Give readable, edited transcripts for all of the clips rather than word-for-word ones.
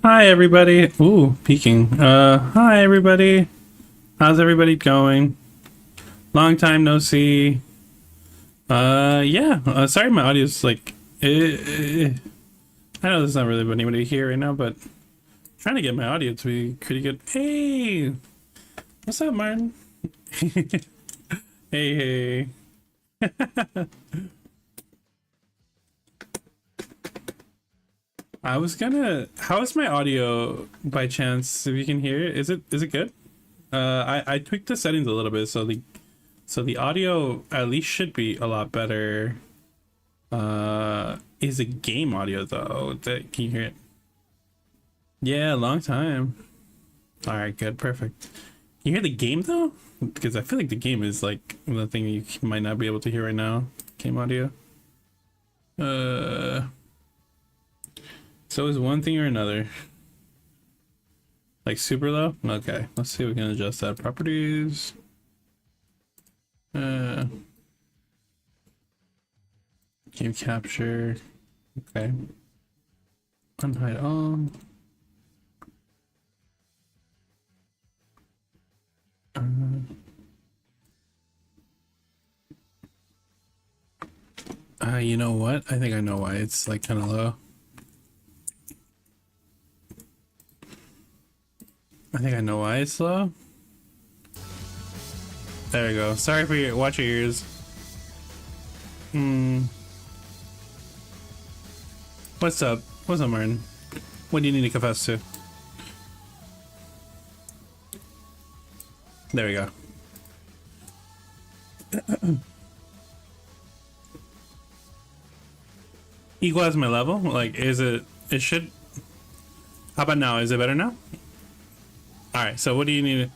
Hi everybody. Ooh, peeking. Hi everybody. How's everybody going? Long time no see. Yeah. Sorry, my audio's like. I know there's not really anybody here right now, but I'm trying to get my audio to be pretty good. Hey, what's up, Martin? Hey, hey. I was gonna. How is my audio by chance? If you can hear it, is it good? I tweaked the settings a little bit, so the audio at least should be a lot better. Is it game audio though? Can you hear it? Yeah, long time. All right, good, perfect. Can you hear the game though? Because I feel like the game is like the thing you might not be able to hear right now. Game audio. Uh, so is one thing or another. Like super low? Okay, let's see if we can adjust that. Properties. Uh, Game capture. Okay. Unhide all. You know what? I think I know why it's like kind of low. I think I know why it's low. There we go. Sorry for your watch your ears. What's up? What's up, Martin? What do you need to confess to? There we go. Equalize my level? Like, is it? It should. How about now? Is it better now? All right. So, what do you need?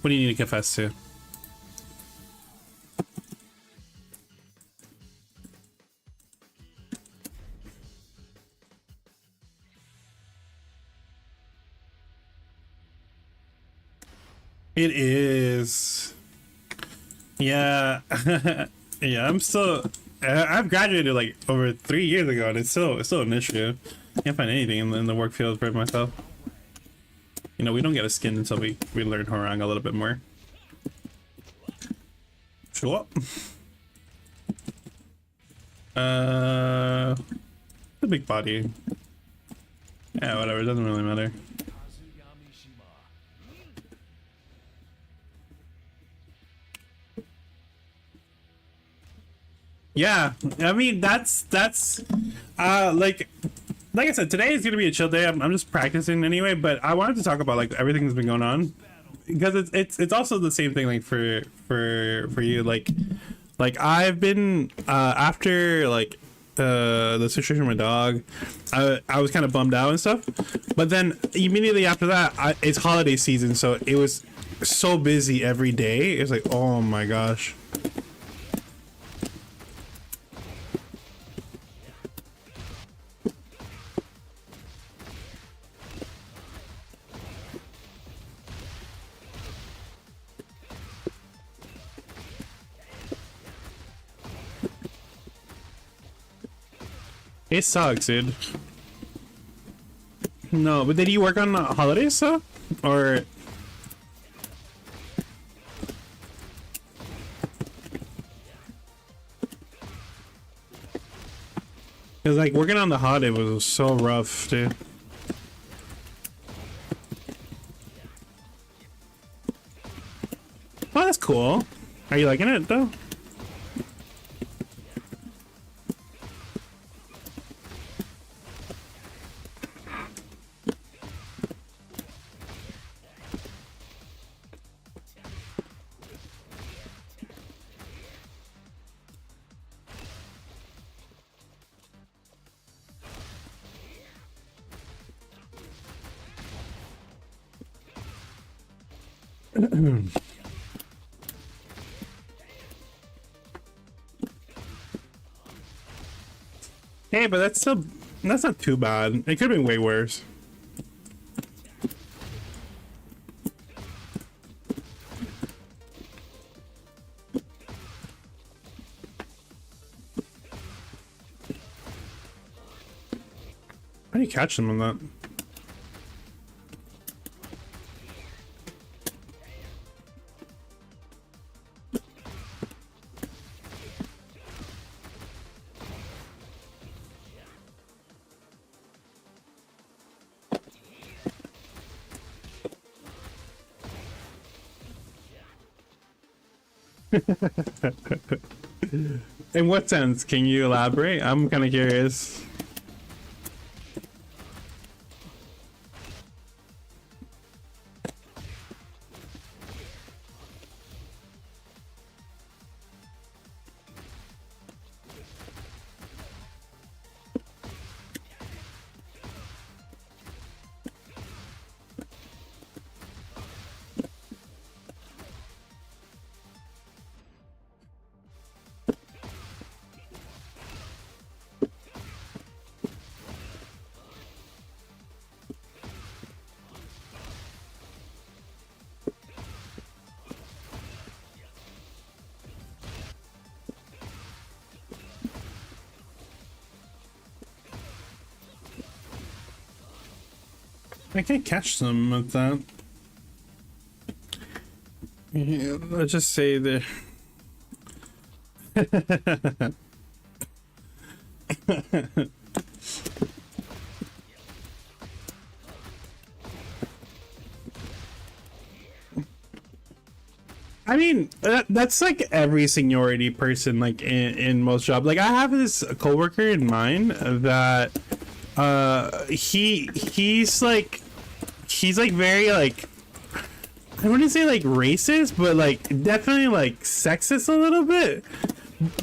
What do you need to confess to? It is. Yeah. Yeah. I'm still. I've graduated like over 3 years ago, and it's still an issue. Can't find anything in the work field for myself. You know, we don't get a skin until we learn Horang a little bit more. Sure. The big body. Yeah, whatever. It doesn't really matter. Yeah, I mean that's like I said, today is gonna be a chill day. I'm just practicing anyway, but I wanted to talk about like everything that's been going on because it's also the same thing like for you like I've been after like the situation with my dog, I was kind of bummed out and stuff, but then immediately after that it's holiday season, so it was so busy every day. It's like, oh my gosh. It sucks, dude. No, but did you work on holidays, so? Or... Because, like, working on the holiday was so rough, dude. Oh, that's cool. Are you liking it, though? Hey, but that's still... That's not too bad. It could have been way worse. How do you catch them on that? In what sense? Can you elaborate? I'm kind of curious. I can't catch them with that. Yeah, let's just say that. I mean, that's like every seniority person, like in most jobs. Like I have this coworker in mind that he's like very like, I wouldn't say like racist, but like definitely like sexist a little bit.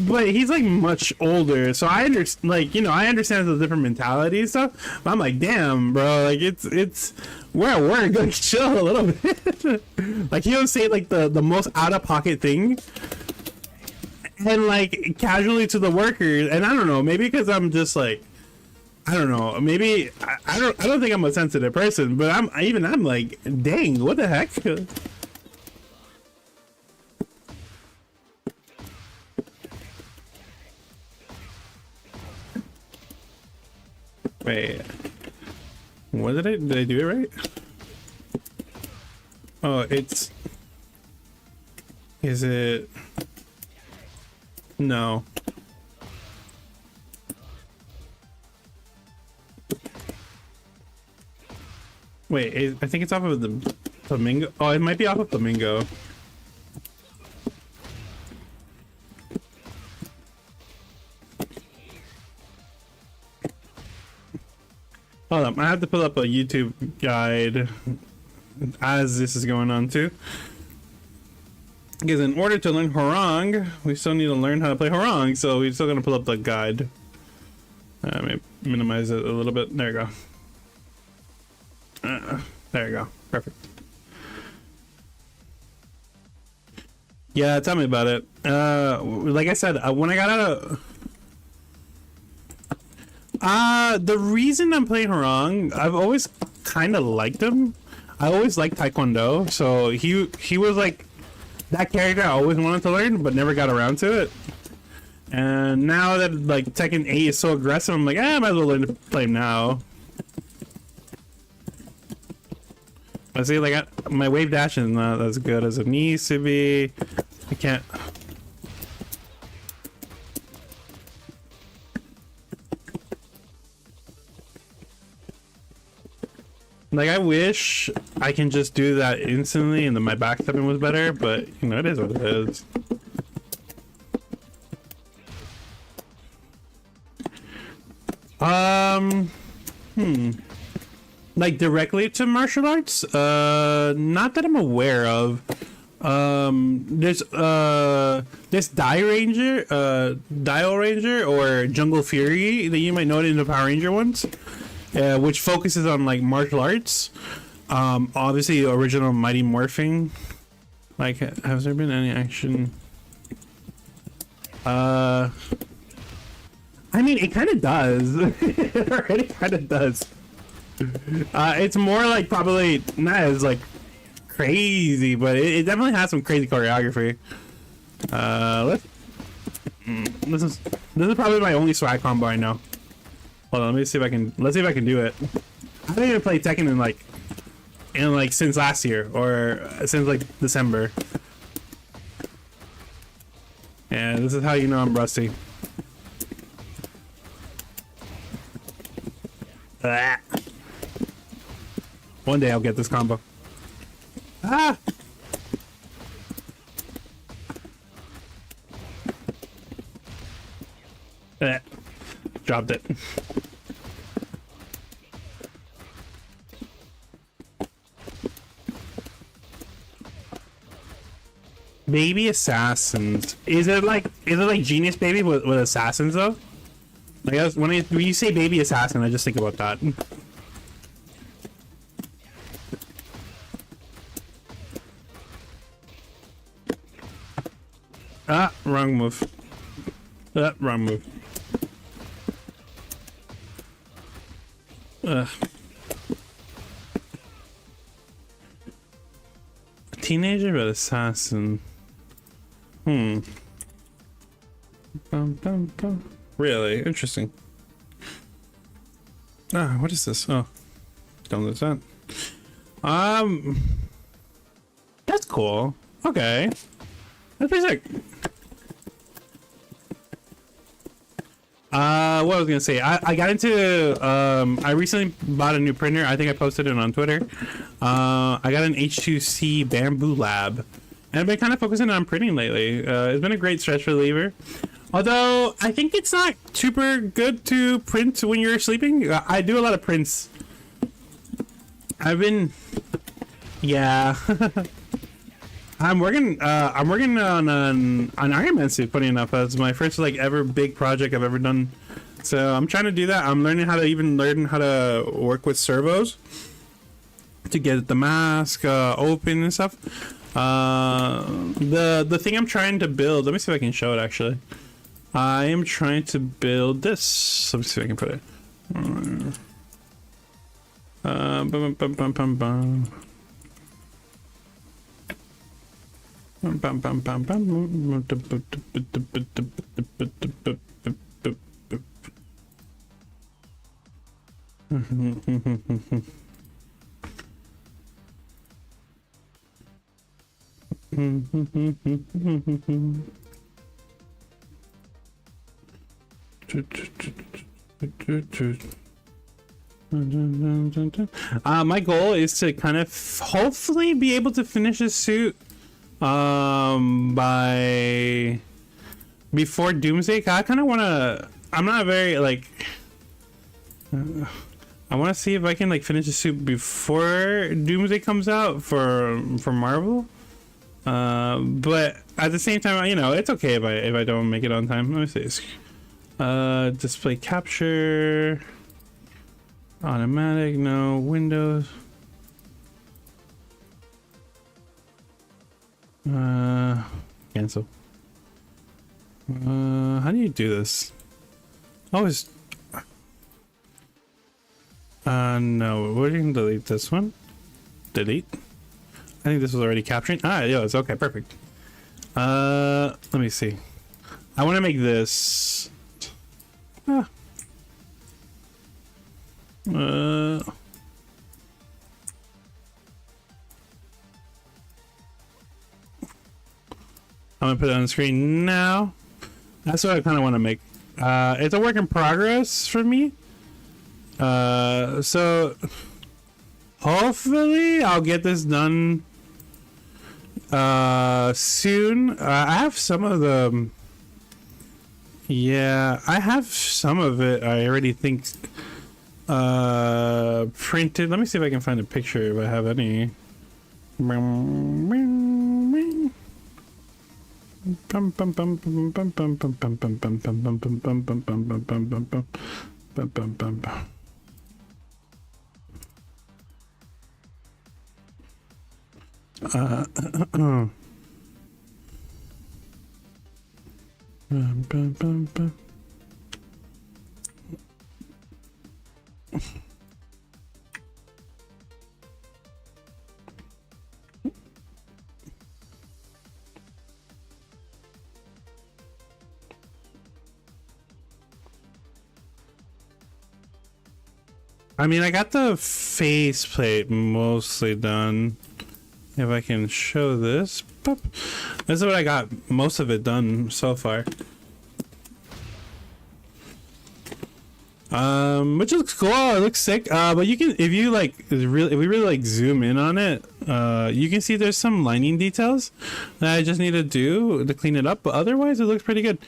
But he's like much older, so I understand, like, you know, I understand the different mentality and stuff. But I'm like, damn, bro, like it's we're at work, like chill a little bit. Like he'll say like the most out of pocket thing, and like casually to the workers. And I don't know, maybe because I'm just like, I don't know, maybe I don't think I'm a sensitive person, but I'm like, dang, what the heck. Wait, what did I do it right? Oh, is it? No. Wait, I think it's off of the Flamingo. Oh, it might be off of Flamingo. Hold up, I have to pull up a YouTube guide as this is going on too. Because in order to learn Harang, we still need to learn how to play Harang, so we're still gonna pull up the guide. Let me minimize it a little bit. There you go. There you go. Perfect. Yeah, tell me about it. Like I said, when I got out of the reason I'm playing Harang, I've always kind of liked him. I always liked Taekwondo, so he was like that character I always wanted to learn, but never got around to it. And now that like Tekken 8 is so aggressive, I'm like, I might as well learn to play him now. I see, like my wave dash is not as good as it needs to be. I can't. Like, I wish I can just do that instantly and then my backstepping was better, but you know, it is what it is. Like directly to martial arts? Not that I'm aware of. There's Dial Ranger or Jungle Fury that you might know it in the Power Ranger ones. Which focuses on like martial arts. Obviously original Mighty Morphing. Like, has there been any action? I mean, it kind of does. It already kind of does. It's more like probably not as like crazy, but it definitely has some crazy choreography. This is probably my only swag combo I know. Hold on, let's see if I can do it. I haven't even played Tekken in like since last year or since like December. Yeah, this is how you know I'm rusty. Ah. One day I'll get this combo. Ah! dropped it. Baby assassins. Is it like Genius Baby with assassins though? Like when you say baby assassin, I just think about that. Ah, wrong move. Wrong move. Teenager but assassin. Bum, bum, bum. Really interesting. Ah, what is this? Oh, don't lose that. That's cool. Okay, that's pretty sick. What I was gonna say, I got into I recently bought a new printer. I think I posted it on Twitter. I got an H2C bamboo lab, and I've been kind of focusing on printing lately. It's been a great stress reliever. Although I think it's not super good to print when you're sleeping. I do a lot of prints. Yeah. I'm working on an Iron Man suit, funny enough. That's my first like ever big project I've ever done. So I'm trying to do that. I'm learning how to work with servos to get the mask open and stuff. The thing I'm trying to build, let me see if I can show it actually. I am trying to build this. Let me see if I can put it. Bum, bum, bum, bum, bum, bum. Bum, bum, bum, bum. My goal is to kind of hopefully be able to finish this suit by before Doomsday. I kind of want to, I'm not very like I want to see if I can like finish the suit before Doomsday comes out for Marvel. But at the same time, you know, it's okay if I don't make it on time. Let me see. Display capture, automatic, no, Windows. Cancel. How do you do this? Oh, it's no, we're gonna delete this one. Delete. I think this was already capturing. Ah, yeah, it's okay, perfect. Let me see. I want to make this. I'm gonna put it on the screen now. That's what I kind of want to make. It's a work in progress for me. So hopefully I'll get this done soon. I have some of the I have some of it I already think printed. Let me see if I can find a picture if I have any. I mean, I got the faceplate mostly done. If I can show this. Boop. This is what I got most of it done so far. Which looks cool, it looks sick. But you can, if you like, if we really like zoom in on it, you can see there's some lining details that I just need to do to clean it up, but otherwise it looks pretty good.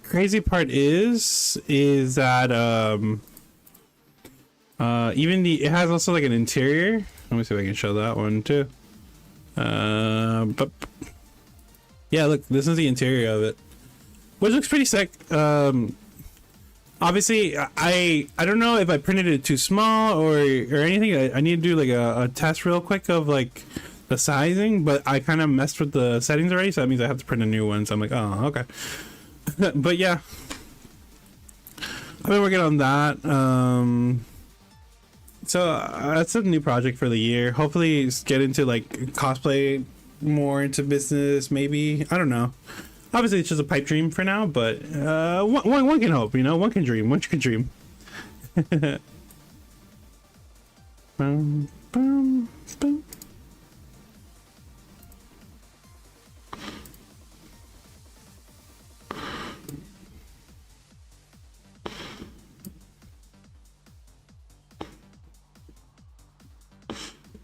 crazy part is that even it has also like an interior. Let me see if I can show that one too. But yeah, look, this is the interior of it, which looks pretty sick. Obviously, I don't know if I printed it too small or anything. I need to do like a test real quick of like the sizing, but I kind of messed with the settings already, so that means I have to print a new one. So I'm like, oh, okay. But yeah, I've been working on that. So that's a new project for the year. Hopefully get into like cosplay more into business, maybe. I don't know. Obviously it's just a pipe dream for now, but one can hope, you know, one can dream. Bum, bum, bum.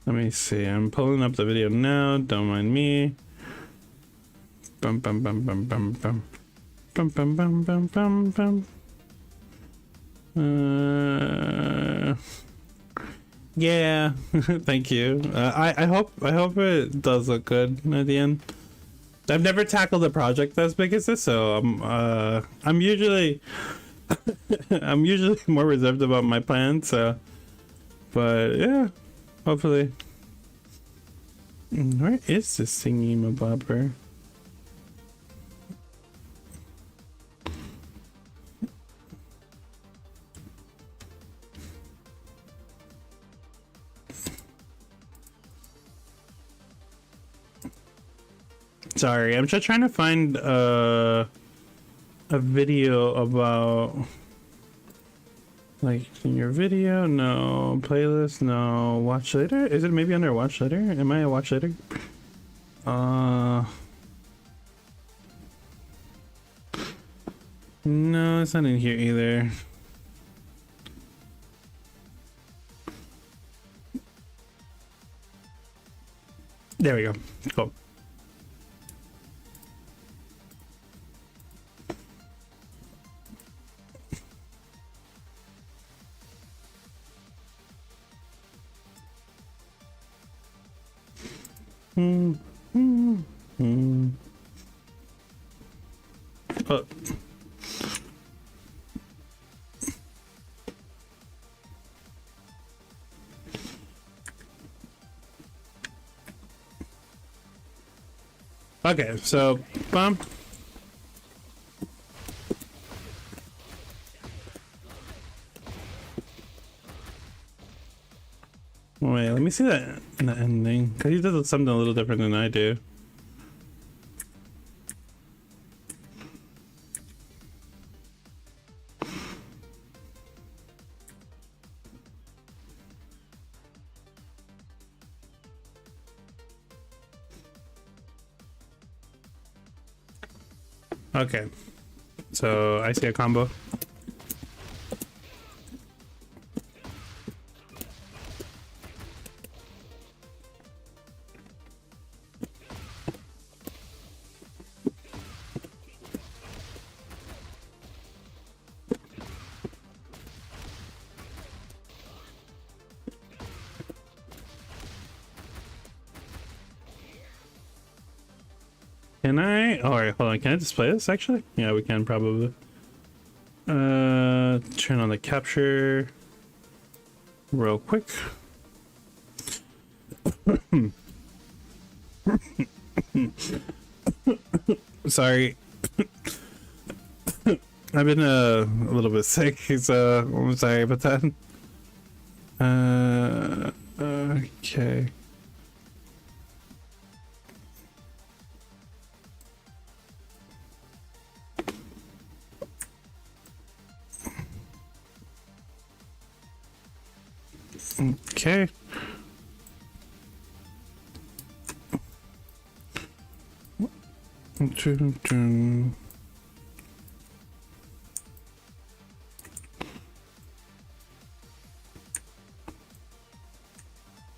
Let me see. I'm pulling up the video now. Don't mind me. Bum bum bum bum bum bum. Bum bum bum bum bum bum. Yeah. Thank you. I hope it does look good at the end. I've never tackled a project as big as this, so I'm usually I'm usually more reserved about my plans. So, but yeah. Hopefully. Where is this thingy mabobber? Sorry, I'm just trying to find a video about like in your video. No playlist. No watch later. Is it maybe under watch later? Am I a watch later? No, it's not in here either. There we go. Cool. Oh. Okay, so bump. Wait, let me see that in the ending, because he does something a little different than I do. Okay, so I see a combo. Can I? Oh, alright, hold on. Can I display this actually? Yeah, we can probably. Turn on the capture real quick. Sorry. I've been a little bit sick, so I'm sorry about that. Okay. Okay.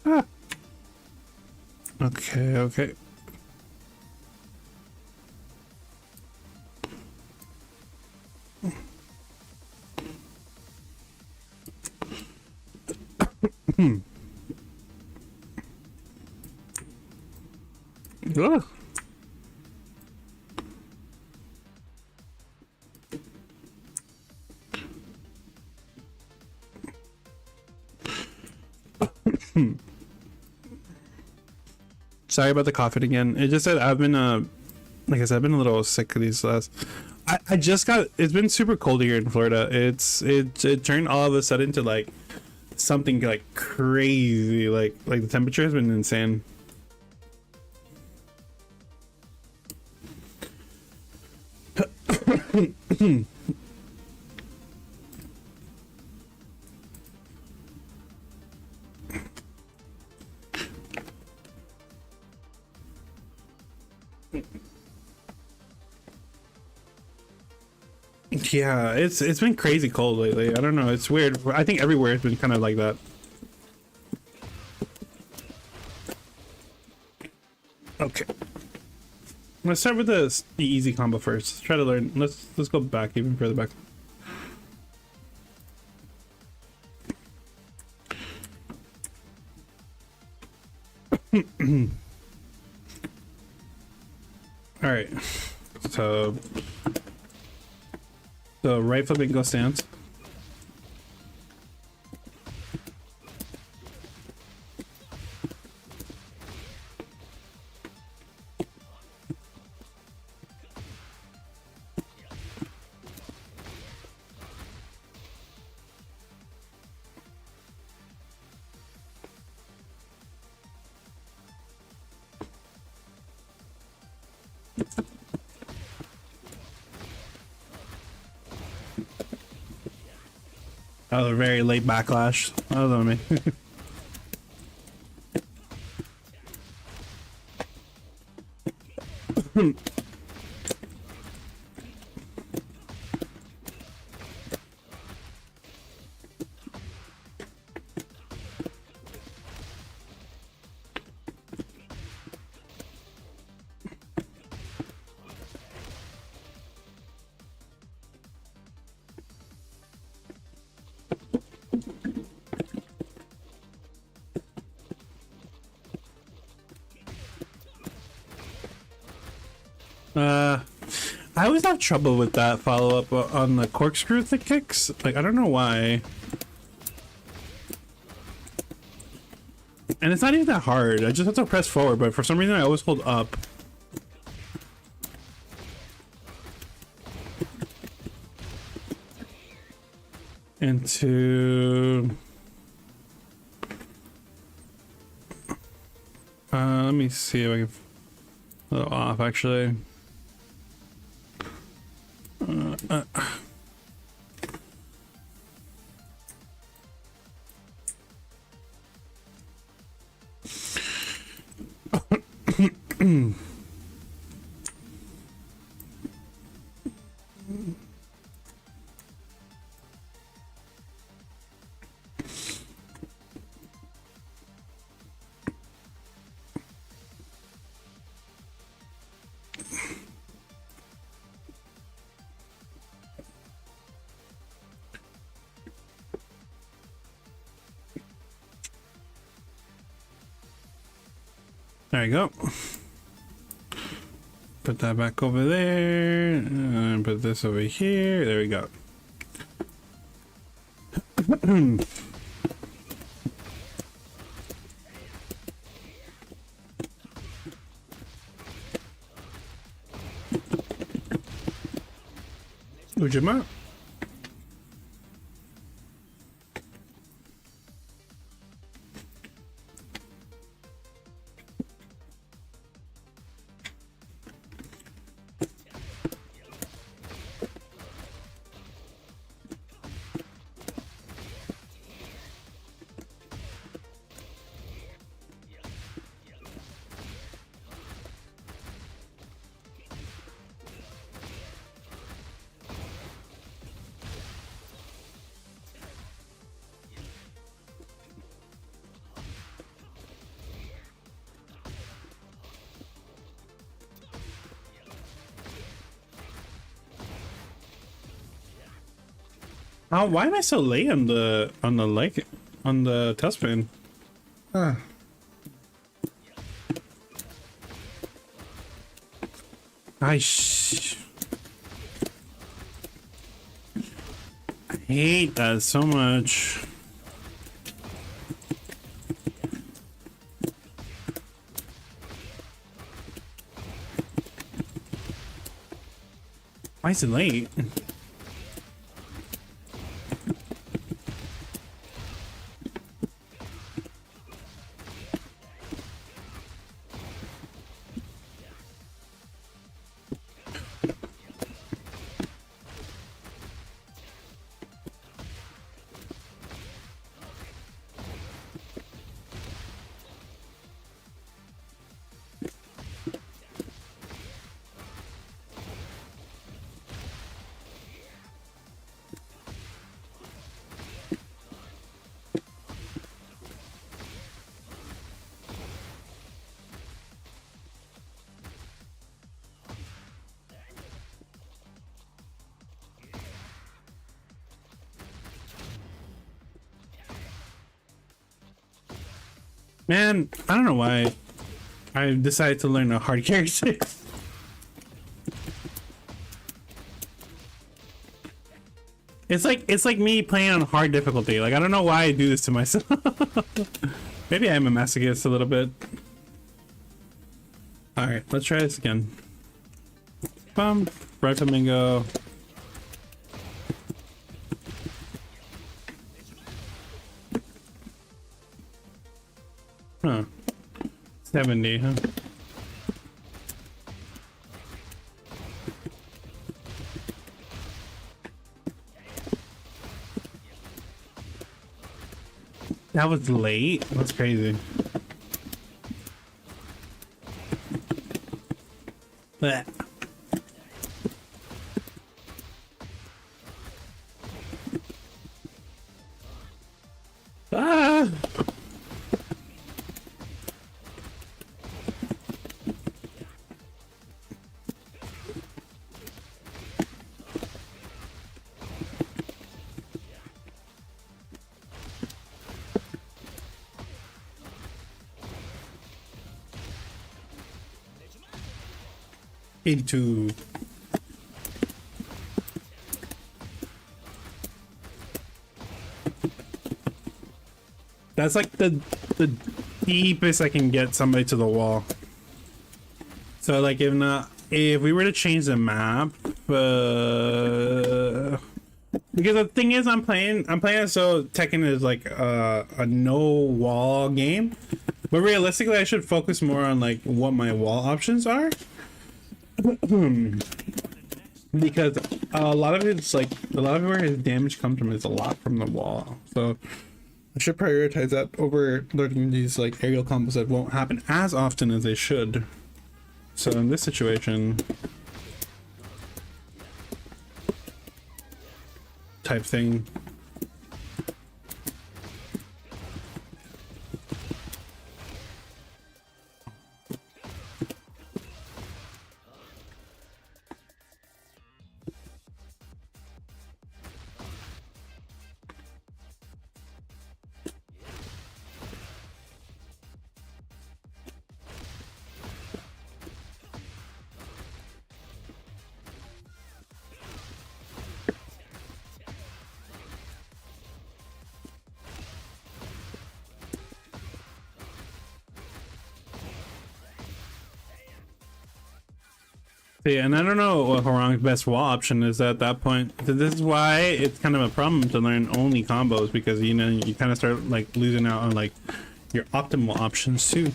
Ah. Okay, okay. Ugh. Sorry about the coughing again. It just said I've been like I said, I've been a little sick of these last. I just got. It's been super cold here in Florida. It turned all of a sudden to like something like crazy. Like the temperature has been insane. Yeah, it's been crazy cold lately. I don't know. It's weird. I think everywhere it's been kind of like that. Okay. Let's start with the easy combo first. Let's try to learn. Let's go back even further back. All right. So right flipping go stance. Oh, very late backlash. Oh, that was me. I always have trouble with that follow-up on the corkscrew thick kicks. Like, I don't know why. And it's not even that hard. I just have to press forward, but for some reason I always hold up. Into... let me see if I can... A little off, actually. There you go. Put that back over there and put this over here. There we go. Ujima. Oh, why am I so late on the leg on the tailspin. Ah. I hate that so much. Why is it late? Man, I don't know why I decided to learn a hard character. It's like me playing on hard difficulty. Like, I don't know why I do this to myself. Maybe I am a masochist a little bit. All right, let's try this again. Bum, Red Flamingo. Huh. 70, huh? That was late? That's crazy. Blech. Ah! Into that's like the deepest I can get somebody to the wall. So like if we were to change the map, because the thing is I'm playing it so Tekken is like a no wall game, but realistically I should focus more on like what my wall options are. Because a lot of where his damage comes from is a lot from the wall, so I should prioritize that over learning these like aerial combos that won't happen as often as they should. So in this situation type thing. Yeah, and I don't know what Horong's best wall option is at that point. This is why it's kind of a problem to learn only combos, because you know you kind of start like losing out on like your optimal options too.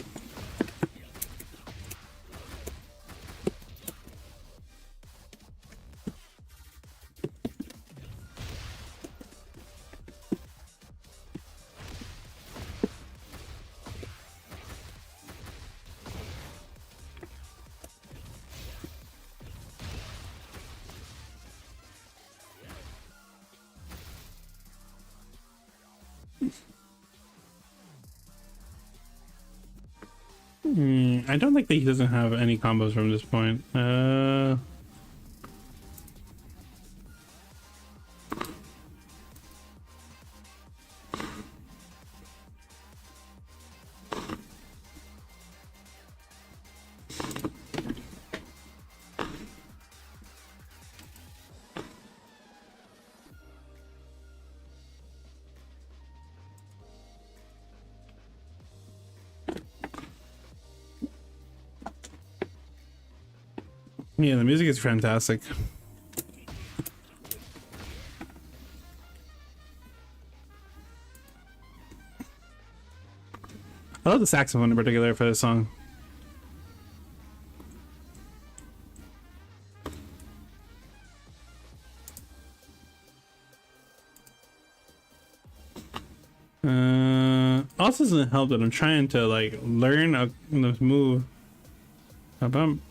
I don't think that he doesn't have any combos from this point. Yeah, the music is fantastic. I love the saxophone in particular for this song. Also doesn't help that I'm trying to like learn a move. Bum.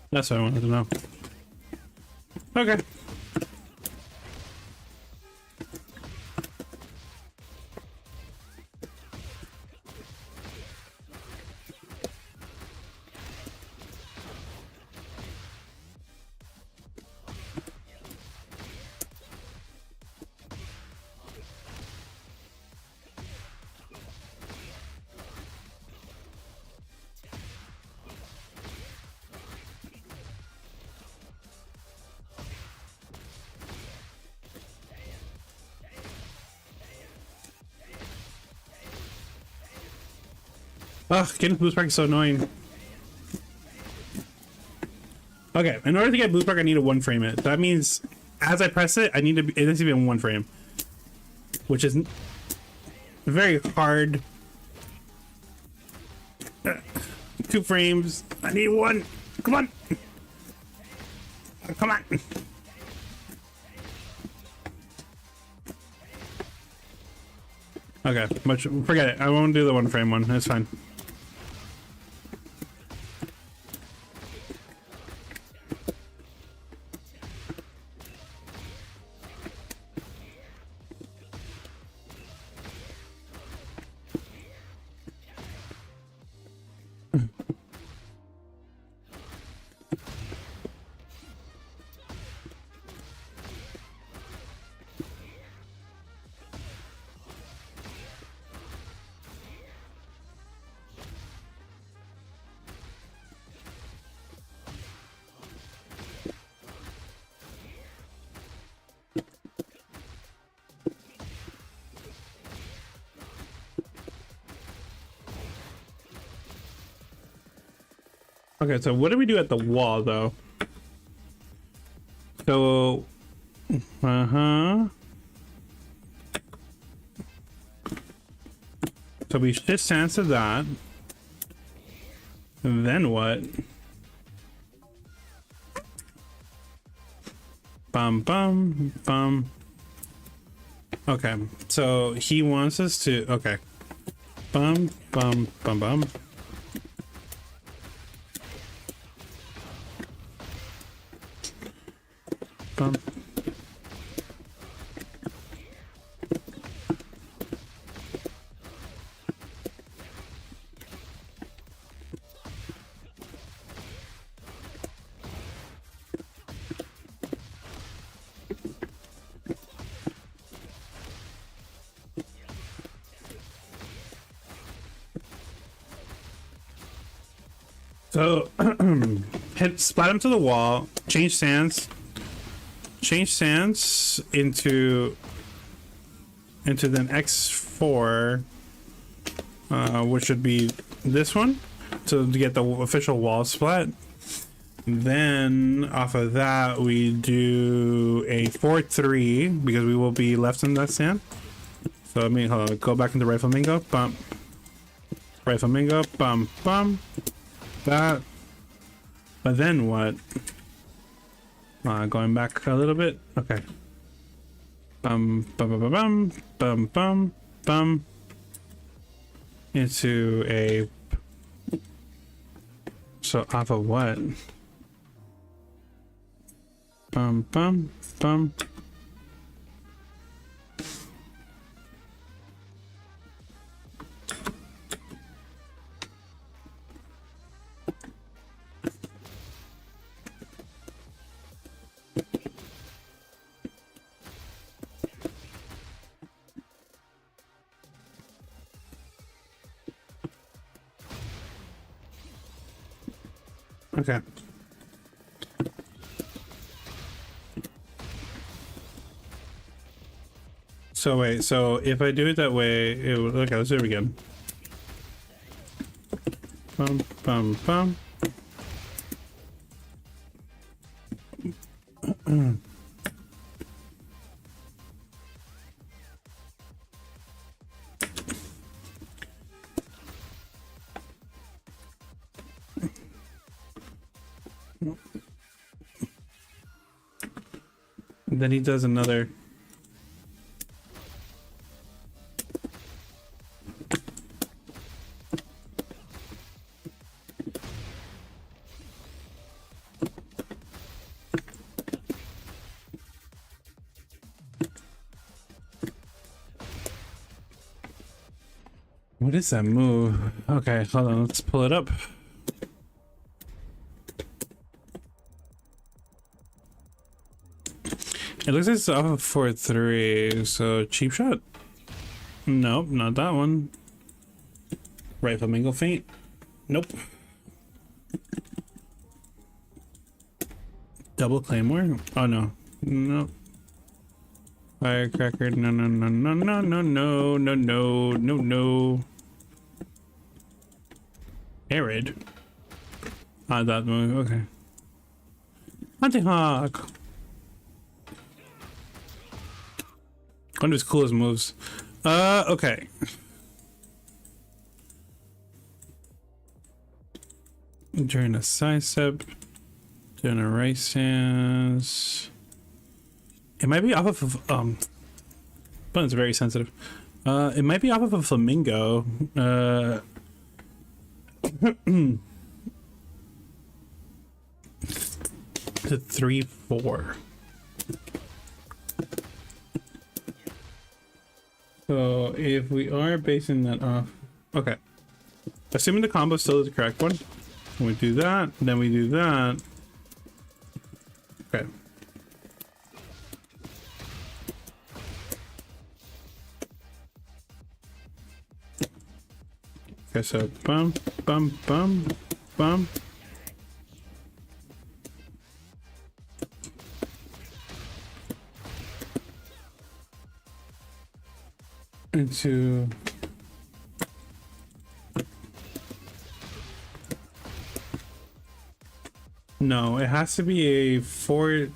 That's what I wanted to know. Okay. Ugh, getting blue spark is so annoying. Okay, in order to get blue spark, I need to one frame it. That means as I press it, it needs to be in one frame, which is very hard. 2 frames. I need 1. Come on. Come on. Okay, forget it. I won't do the 1 frame one. It's fine. Okay, so what do we do at the wall, though? So, so we shift stance to that. And then what? Bum, bum, bum. Okay, so he wants us to, okay. Bum, bum, bum, bum. Bum. So splat him to the wall, change stance into then X4, which would be this one, to get the official wall splat. Then off of that we do a 4-3 because we will be left in that stand. So let me hold on, go back into right flamingo, bump, right flamingo, bump, bump. That, but then what? Going back a little bit. Okay. Bum bum bum bum bum bum bum. Into a. So off of what? Bum bum bum. Okay. So wait, so if I do it that way, it will, okay, let's do it again. Bum, bum, bum. Then he does another. What is that move? Okay, hold on, let's pull it up. It looks like it's off of 4-3, so cheap shot? Nope, not that one. Right flamingo feint? Nope. Double claymore? Oh no. Nope. Firecracker, no, no, no, no, no, no, no, no, no, no, no. Arid. Ah, that move, okay. Anti-hawk. One of his coolest moves. Okay. During a side step. Doing a right stance. It might be off of but it's very sensitive. It might be off of a flamingo. To 3-4. So if we are basing that off, okay. Assuming the combo still is the correct one, we do that, then we do that. Okay. Okay, so bum, bum, bum, bum. Into no, it has to be a 4-3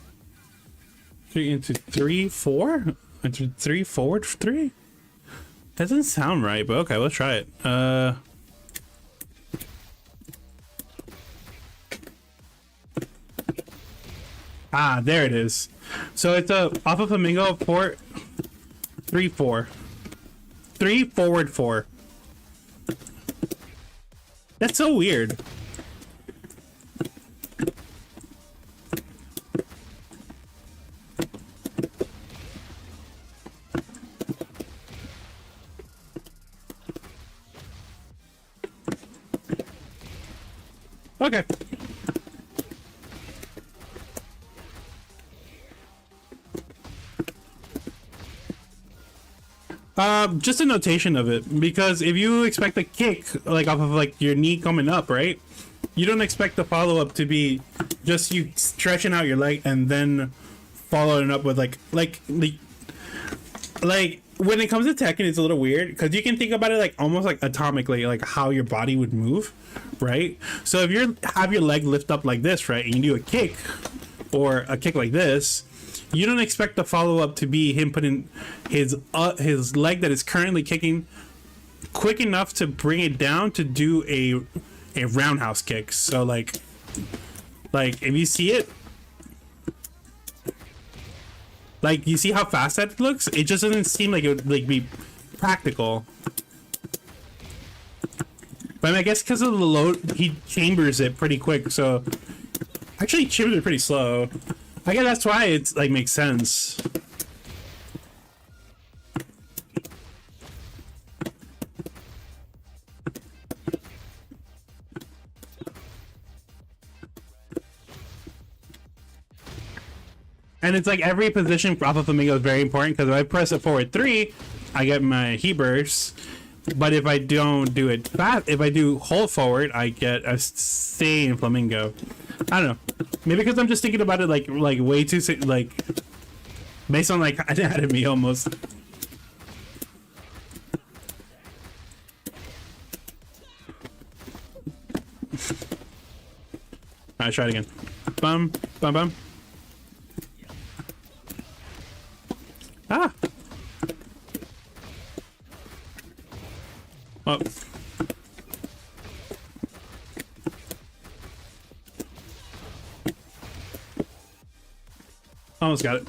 into 3-4 into 3-4-3. That doesn't sound right, but okay, let's try it. Ah, there it is. So it's a off of flamingo 4-3-4. 3 forward 4. That's so weird. Okay. Just a notation of it, because if you expect a kick like off of like your knee coming up, right? You don't expect the follow up to be just you stretching out your leg and then following up with like when it comes to Tekken, it's a little weird because you can think about it like almost like atomically, like how your body would move, right? So if you have your leg lift up like this, right, and you do a kick or a kick like this, you don't expect the follow-up to be him putting his leg that is currently kicking quick enough to bring it down to do a roundhouse kick. So like if you see it, like you see how fast that looks, it just doesn't seem like it would like be practical. But I guess because of the load, he chambers it pretty quick. So actually, chambers it pretty slow. I guess that's why it's like makes sense. And it's like every position for Alpha Flamingo is very important because if I press it forward 3, I get my heat burst. But if I don't do it fast, if I do hold forward, I get a sane flamingo. I don't know. Maybe because I'm just thinking about it like way too like based on like anatomy almost. Alright, try it again. Bum, bum, bum. Ah! Oh. Almost got it.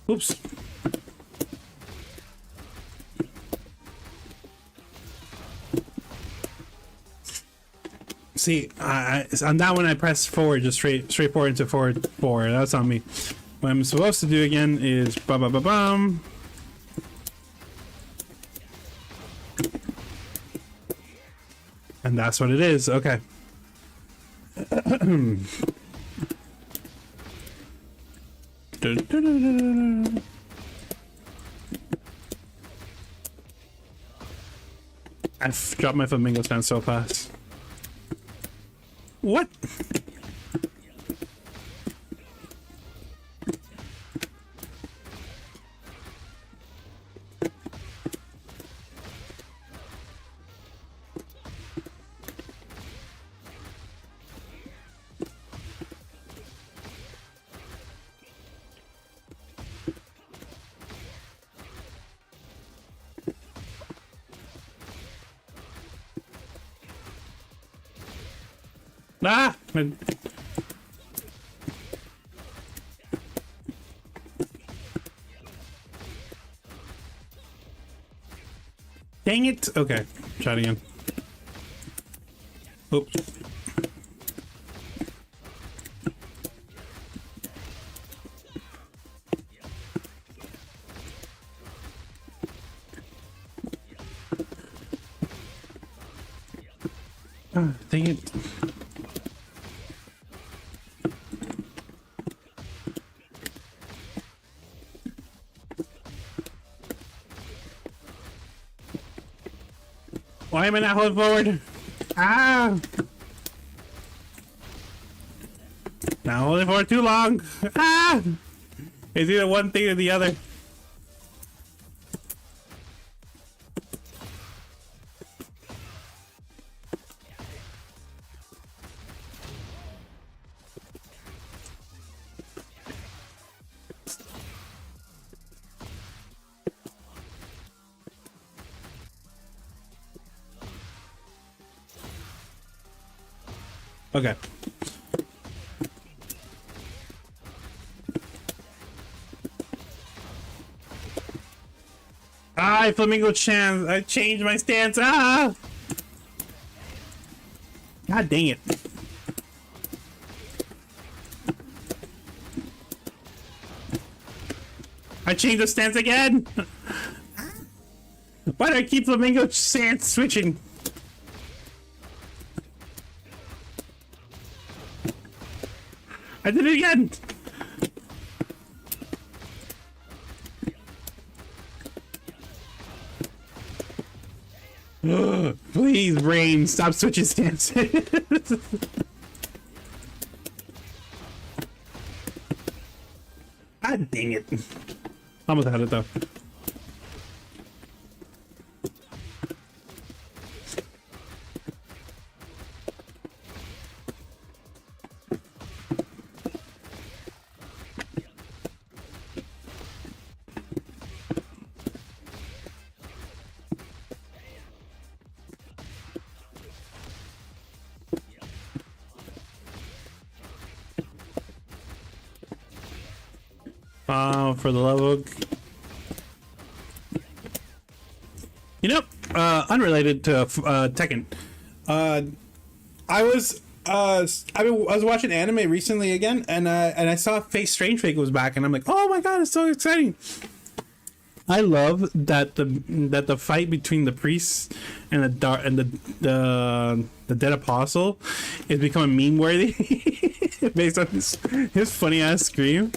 Oops. See, on that one I press forward, just straight forward into forward. That's on me. What I'm supposed to do again is bum bum bum bum. And that's what it is. Okay. I've dropped my flamingo stand so fast. What? Ah! Dang it! Okay, try it again. Oops. Ah, dang it. Why am I not holding forward? Ah! Not holding forward too long. Ah! It's either one thing or the other. Okay. Ah, flamingo chance. I changed my stance. Ah! God dang it. I changed the stance again. Why do I keep flamingo stance switching? I did it again! Please, brain, stop switching stances. God dang it. Almost had it though. For the level. You know, unrelated to Tekken. I was watching anime recently again, and I saw Strange Fake was back, and I'm like, oh my god, it's so exciting! I love that the fight between the priests and the dead apostle is becoming meme worthy. based on his funny ass scream.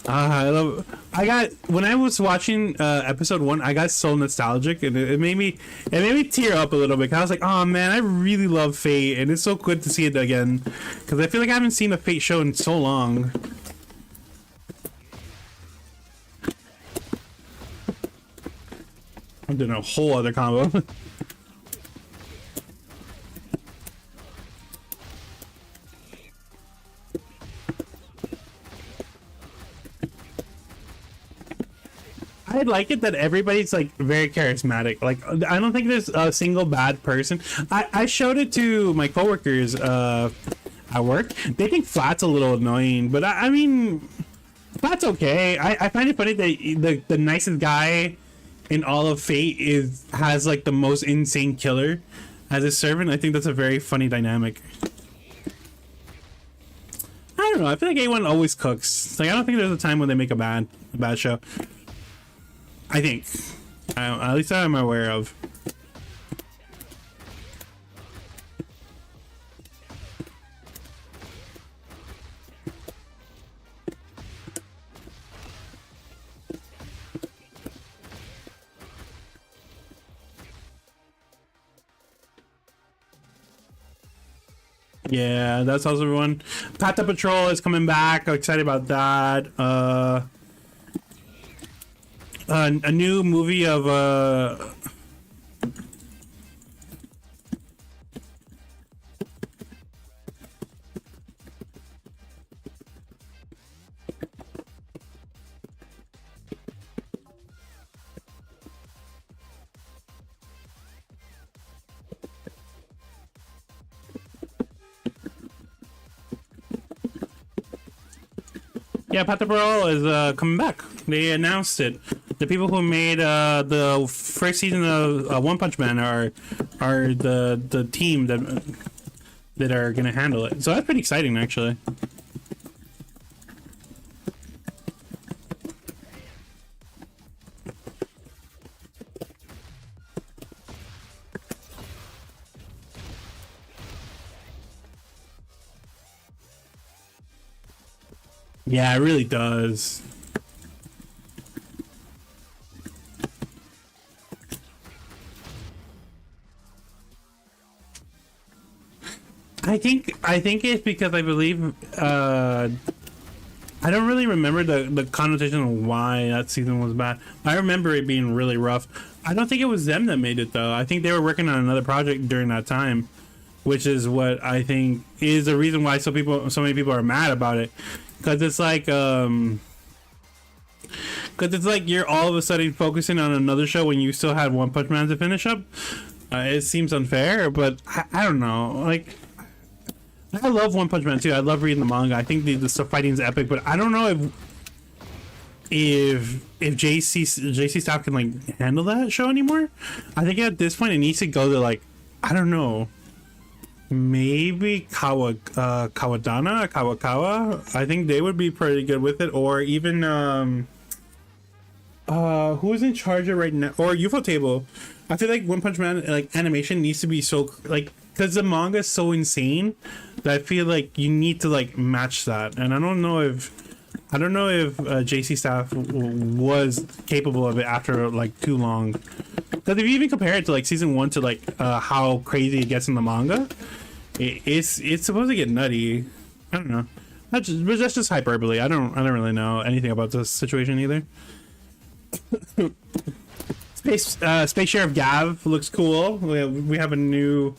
I love. I got when I was watching episode 1, I got so nostalgic, and it made me tear up a little bit. 'Cause I was like, oh man, I really love Fate, and it's so good to see it again. Because I feel like I haven't seen a Fate show in so long. I'm doing a whole other combo. I like it that everybody's like very charismatic. Like I don't think there's a single bad person. I showed it to my coworkers at work. They think Flat's a little annoying, but I mean, Flat's okay. I find it funny that the nicest guy in all of Fate has like the most insane killer as his servant. I think that's a very funny dynamic. I don't know. I feel like A1 always cooks. Like I don't think there's a time when they make a bad show. I think. At least I'm aware of. Yeah, that's also everyone. Path to Patrol is coming back. I'm excited about that. A new movie of yeah, Path to Patrol is coming back. They announced it. The people who made the first season of One Punch Man are the team that are gonna handle it. So that's pretty exciting, actually. Yeah, it really does. I think it's because I believe I don't really remember the connotation of why that season was bad. I remember it being really rough. I don't think it was them that made it though. I think they were working on another project during that time, which is what I think is the reason why so many people are mad about it. Because it's like you're all of a sudden focusing on another show when you still had One Punch Man to finish up. It seems unfair, but I don't know. Like, I love One Punch Man too. I love reading the manga. I think the stuff fighting is epic, but I don't know if JC Staff can like handle that show anymore. I think at this point it needs to go to like, I don't know, maybe Kawakawa. I think they would be pretty good with it, or even who's in charge of right now, or UFO Table. I feel like One Punch Man like animation needs to be so like, because the manga is so insane that I feel like you need to like match that, and I don't know if JC Staff was capable of it after like too long. Because if you even compare it to like season 1 to like how crazy it gets in the manga, it's supposed to get nutty. I don't know. That's just hyperbole. I don't really know anything about this situation either. Space Sheriff Gav looks cool. We have a new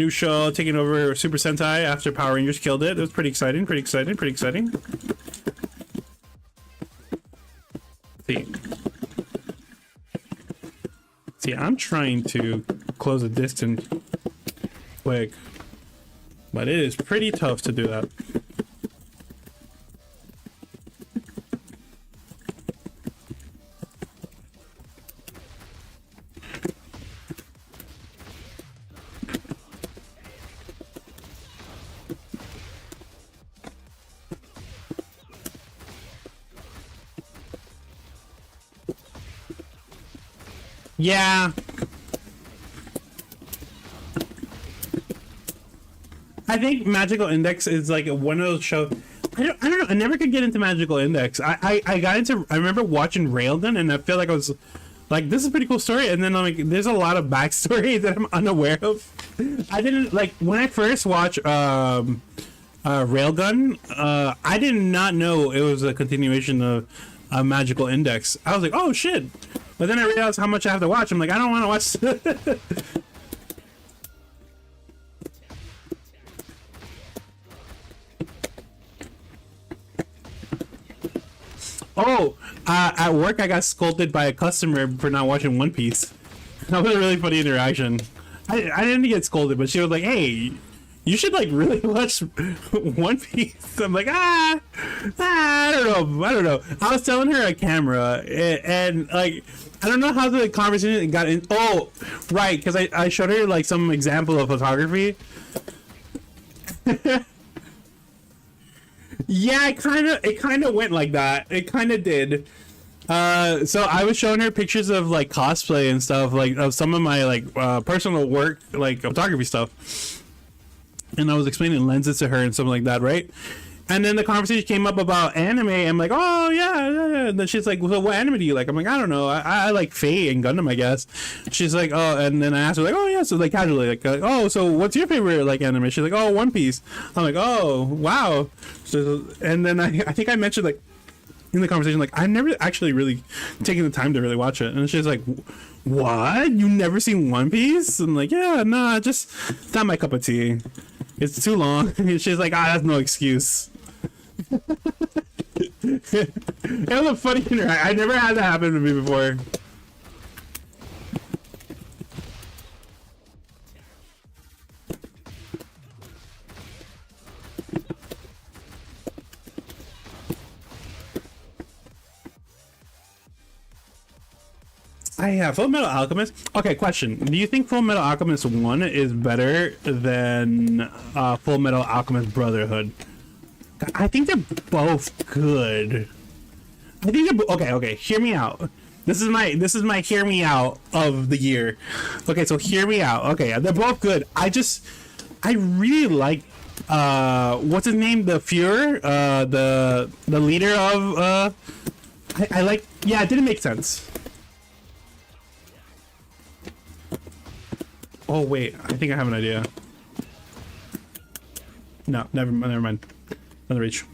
show taking over Super Sentai after Power Rangers killed it. It was pretty exciting. See, I'm trying to close a distance quick, but it is pretty tough to do that. Yeah. I think Magical Index is like one of those shows. I don't know. I never could get into Magical Index. I got into. I remember watching Railgun, and I feel like I was like, this is a pretty cool story. And then like, there's a lot of backstory that I'm unaware of. I didn't like when I first watched Railgun. I did not know it was a continuation of Magical Index. I was like, oh shit. But then I realized how much I have to watch. I'm like, I don't want to watch. Oh, at work I got scolded by a customer for not watching One Piece. That was a really funny interaction. I didn't get scolded, but she was like, "Hey, you should like really watch One Piece." I'm like, I don't know. I was telling her a camera, and like, I don't know how the conversation got in. Oh, right, because I showed her like some example of photography. Yeah, it kind of went like that. It kind of did. So I was showing her pictures of like cosplay and stuff, like of some of my like personal work, like photography stuff, and I was explaining lenses to her and something like that, right? And then the conversation came up about anime. I'm like, oh yeah. And then she's like, well, what anime do you like? I'm like, I don't know. I like Fate and Gundam, I guess. She's like, oh, and then I asked her like, oh yeah, so like casually, like oh, so what's your favorite like anime? She's like, oh, One Piece. I'm like, oh wow. So, and then I think I mentioned like in the conversation like I've never actually really taken the time to really watch it, and she's like, what? You never seen One Piece? I'm like, yeah, nah, just it's not my cup of tea. It's too long. And she's like, that's no excuse. It was a funny interaction. I never had that happen to me before. Full Metal Alchemist. Okay, question. Do you think Full Metal Alchemist 1 is better than Full Metal Alchemist Brotherhood? I think they're both good. I think they're okay. Hear me out. This is my hear me out of the year. Okay, so hear me out. Okay, they're both good. I really like what's his name? The Fuhrer, the leader of I like. Yeah, it didn't make sense. Oh wait, I think I have an idea. No, never mind. Another reach.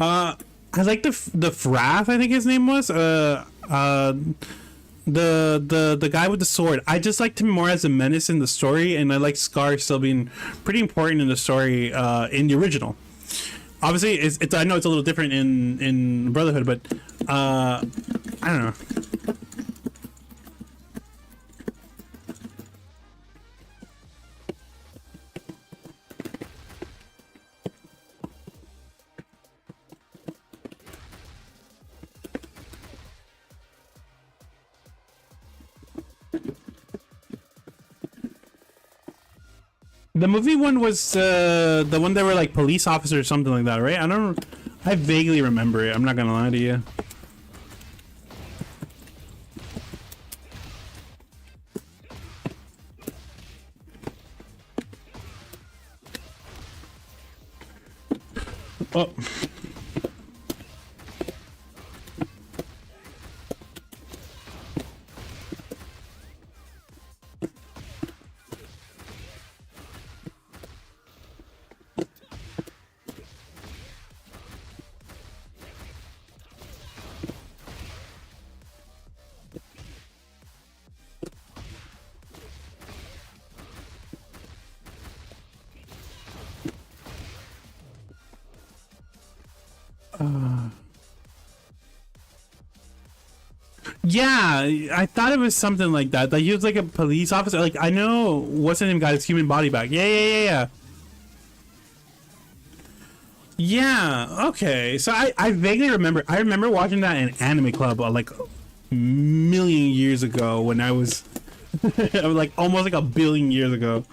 I like the Frath, I think his name was. The guy with the sword. I just liked him more as a menace in the story, and I like Scar still being pretty important in the story in the original. Obviously, it's I know it's a little different in Brotherhood, but I don't know. The movie one was the one that were like police officers or something like that, right? I vaguely remember it. I'm not gonna lie to you. Oh. Yeah, I thought it was something like that. Like he was like a police officer. Like I know what's his name got his human body back. Yeah. Yeah, okay. So I vaguely remember. I remember watching that in Anime Club like a million years ago when I was like almost like a billion years ago.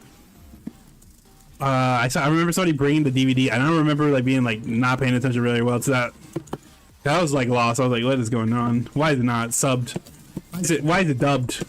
I remember somebody bringing the DVD. I don't remember like being like not paying attention really well to that. I was like lost. I was like, what is going on? Why is it not subbed? Why is it dubbed?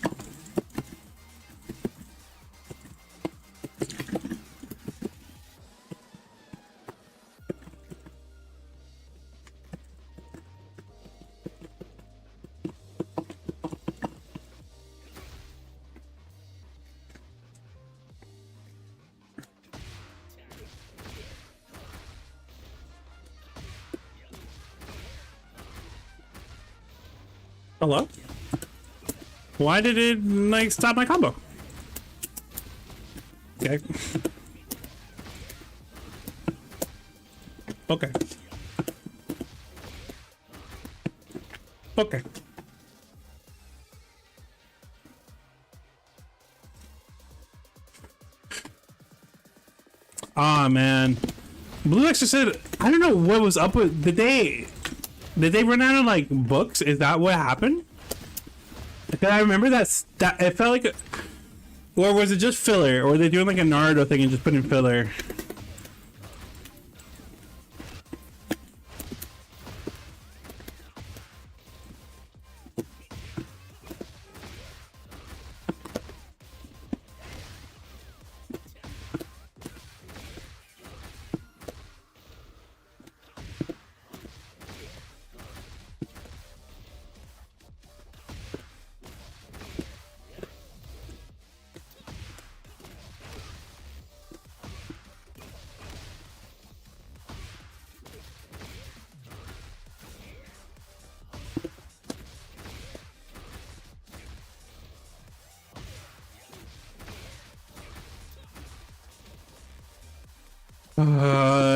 Hello? Why did it like stop my combo? Okay. Okay. Okay. Ah, man. Blue Extra said, I don't know what was up with, did they run out of like books? Is that what happened? Because I remember that it felt like, or was it just filler? Or were they doing like a Naruto thing and just putting filler?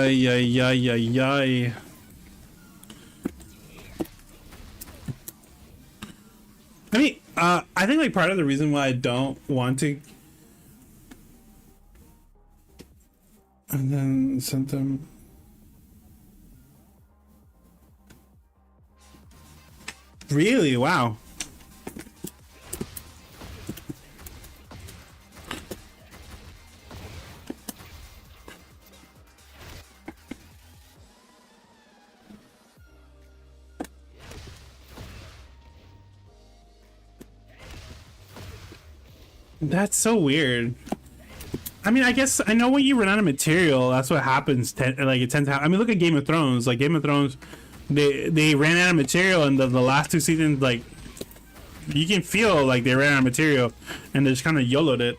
Yeah, yeah, yeah, yeah. I mean, I think like part of the reason why I don't want to, and then sent them. Really? Wow. That's so weird. I mean, I guess I know when you run out of material, that's what happens. Like it tends to happen. I mean, look at Game of Thrones. Like Game of Thrones, they ran out of material, and the last two seasons, like you can feel like they ran out of material, and they just kind of YOLO'd it.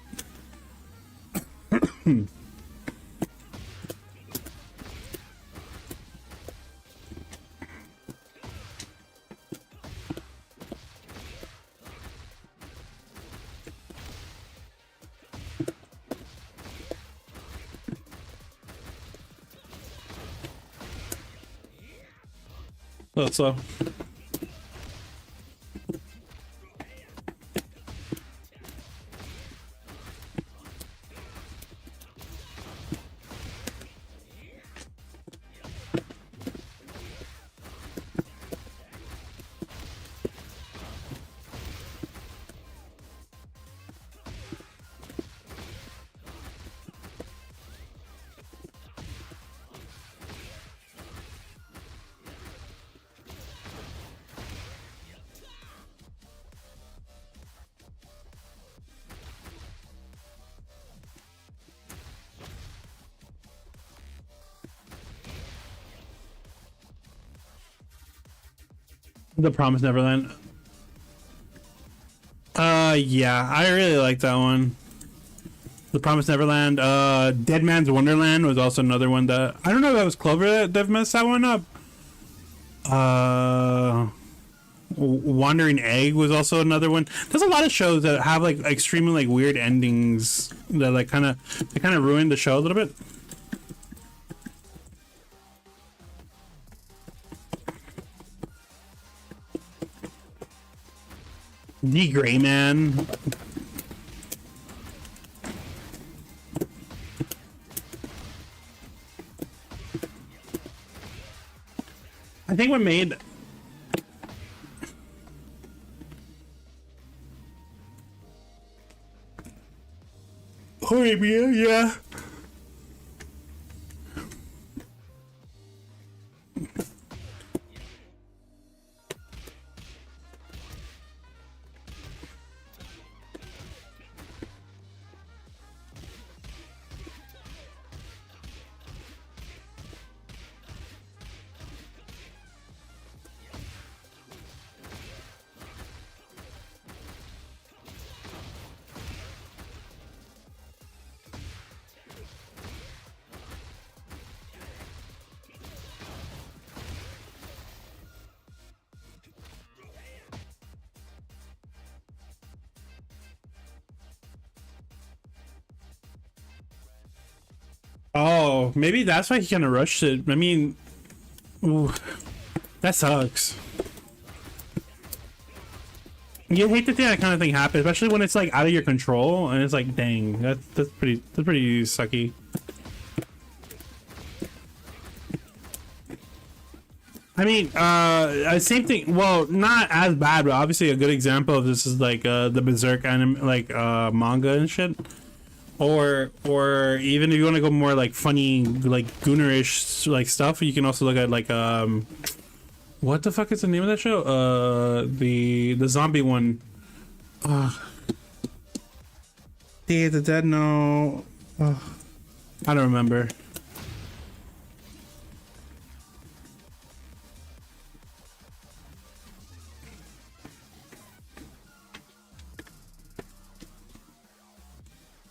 A little slow. The Promised Neverland. Yeah, I really like that one. The Promised Neverland. Dead Man's Wonderland was also another one that I don't know if that was Clover that messed that one up. Wandering Egg was also another one. There's a lot of shows that have like extremely like weird endings that like kind of ruin the show a little bit. The Gray Man. I think what made Arabia, yeah. Oh, maybe that's why he kind of rushed it. I mean, ooh, that sucks. You hate to think that kind of thing happens, especially when it's like out of your control, and it's like, dang, that's pretty sucky. I mean, same thing. Well, not as bad, but obviously a good example of this is like the Berserk anime, like manga and shit. Or even if you want to go more like funny, like Goonerish like stuff, you can also look at like what the fuck is the name of that show? The zombie one. Day of the Dead. No, I don't remember.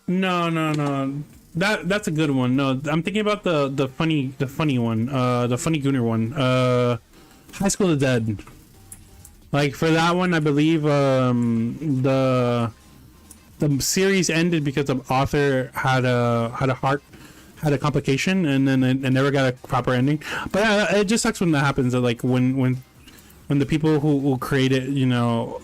No, no, no. That's a good one. No, I'm thinking about the funny one. The funny Gooner one. High School of the Dead. Like for that one, I believe the series ended because the author had a complication, and then it never got a proper ending. But it just sucks when that happens. That like when the people who create it, you know,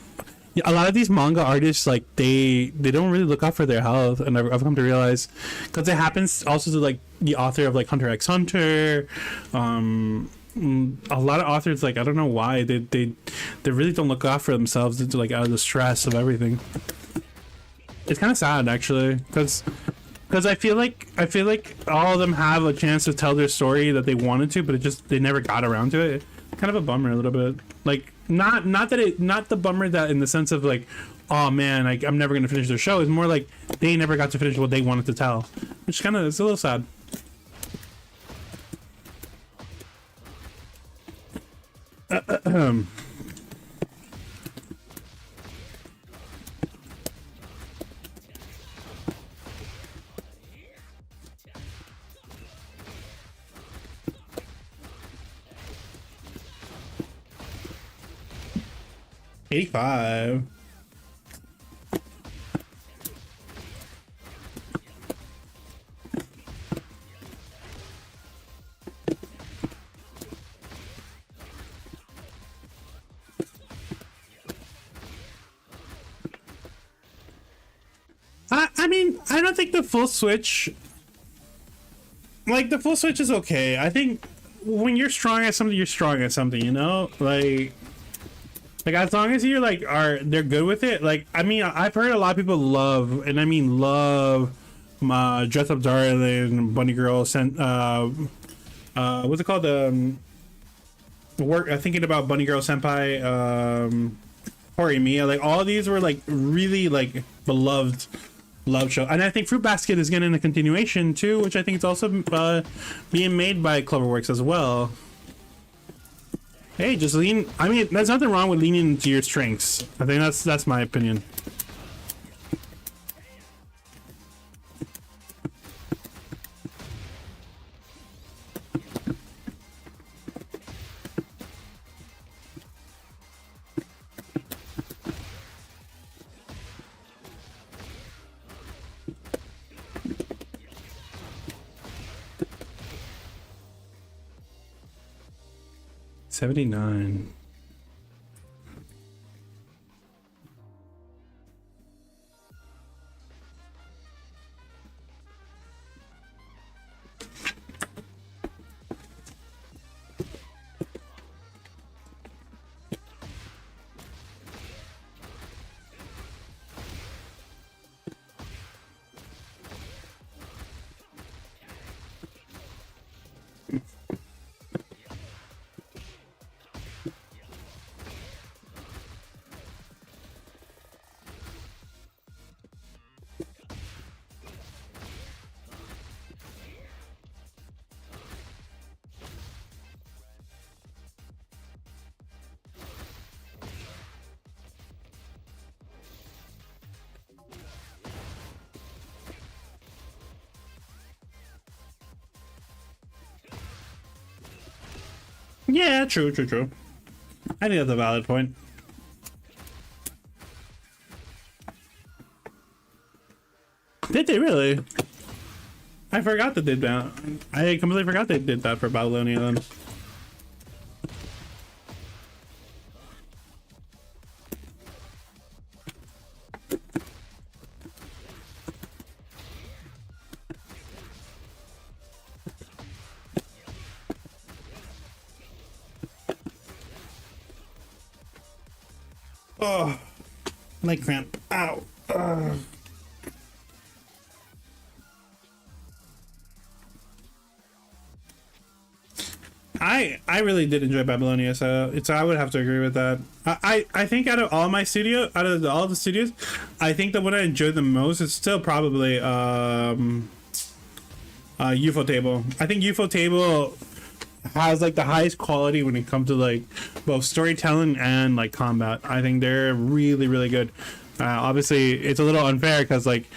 a lot of these manga artists, like they don't really look out for their health, and I've come to realize, because it happens also to like the author of like Hunter x Hunter. A lot of authors, like I don't know why they really don't look out for themselves into like out of the stress of everything. It's kind of sad actually, because I feel like all of them have a chance to tell their story that they wanted to, but they never got around to it. Kind of a bummer a little bit. Like not the bummer that in the sense of like, oh man, like I'm never gonna finish their show. It's more like they never got to finish what they wanted to tell, which kind of is a little sad. 85. I mean, I don't think the full switch, like the full switch is okay. I think when you're strong at something, you're strong at something, you know? Like as long as you're like they're good with it. Like I mean, I've heard a lot of people love, and I mean love, Dress Up Darling, Bunny Girl, what's it called? Thinking about Bunny Girl Senpai, Hori Mia. Like all of these were like really like beloved love show, and I think Fruit Basket is getting a continuation too, which I think is also being made by Cloverworks as well. Hey, just lean. I mean, there's nothing wrong with leaning into your strengths. I think that's my opinion. $79. Yeah, true. I think that's a valid point. Did they really? I forgot that they did that. I completely forgot they did that for Babylonia then. Oh, leg cramp. Ow. Ugh. I really did enjoy Babylonia, so I would have to agree with that. I think out of all my studio, out of all the studios, I think the one I enjoyed the most is still probably UFO Table. I think UFO Table has like the highest quality when it comes to like both storytelling and like combat. I think they're really really good. Obviously, it's a little unfair because like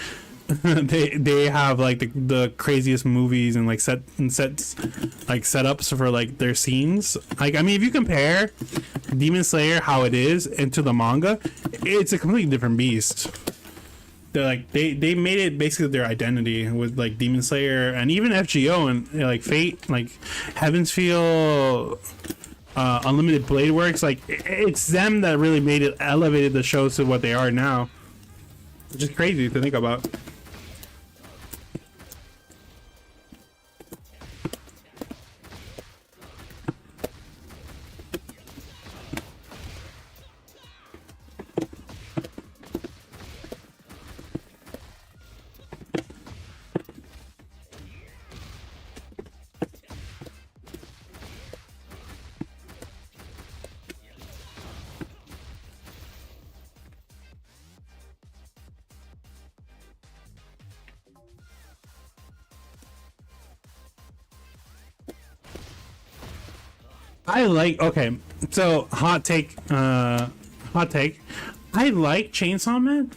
they have like the craziest movies and like sets like setups for like their scenes. Like I mean, if you compare Demon Slayer how it is into the manga, it's a completely different beast. They're like they made it basically their identity with like Demon Slayer and even FGO and like Fate, like Heaven's Feel, Unlimited Blade Works. Like it's them that really made it, elevated the shows to what they are now, which is crazy to think about. I like, okay, so hot take. I like Chainsaw Man.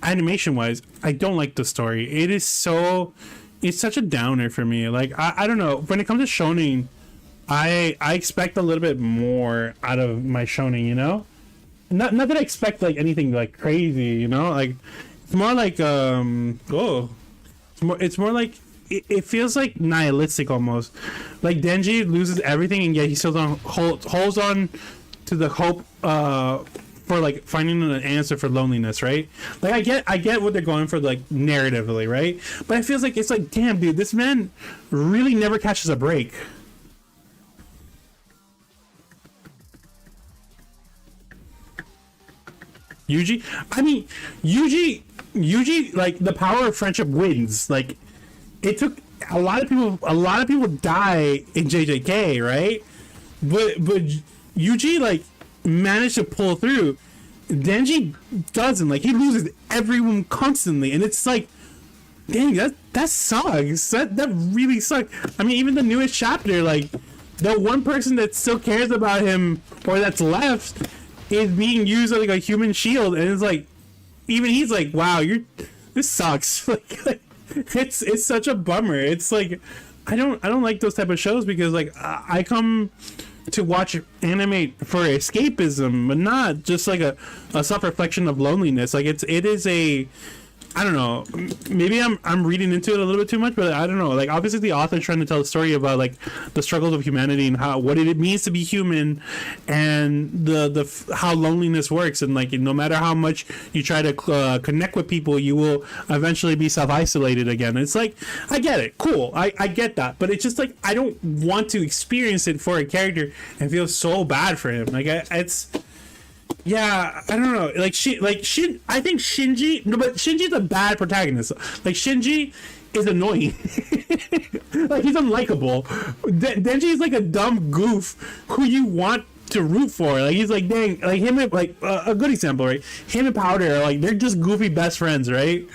Animation wise, I don't like the story. It's such a downer for me. Like I don't know, when it comes to shonen, I expect a little bit more out of my shonen, you know? Not that I expect like anything like crazy, you know? Like it's more like it's more like it feels like nihilistic almost. Like Denji loses everything and yet he still holds on to the hope for like finding an answer for loneliness, right? Like I get what they're going for, like narratively, right? But it feels like it's like, damn dude, this man really never catches a break. Yuji, like the power of friendship wins. Like it took a lot of people die in JJK, right? But Yuji like managed to pull through. Denji doesn't. Like he loses everyone constantly, and it's like, dang, that sucks. That really sucks. I mean, even the newest chapter, like the one person that still cares about him or that's left is being used as like a human shield, and it's like, even he's like, wow, this sucks. Like it's such a bummer. It's like I don't like those type of shows because like I come to watch anime for escapism, but not just like a self-reflection of loneliness. Like it is a, I don't know, maybe I'm reading into it a little bit too much, but I don't know. Like obviously the author's trying to tell a story about like the struggles of humanity and what it means to be human, and the how loneliness works, and like no matter how much you try to connect with people, you will eventually be self-isolated again. It's like, I get it, cool, I get that, but it's just like I don't want to experience it for a character and feel so bad for him. Like it's. Yeah, I don't know. Like I think Shinji. No, but Shinji's a bad protagonist. Like Shinji is annoying. Like he's unlikable. Denji is like a dumb goof who you want to root for. Like he's like, dang, like him and like a good example, right? Him and Powder are like, they're just goofy best friends, right?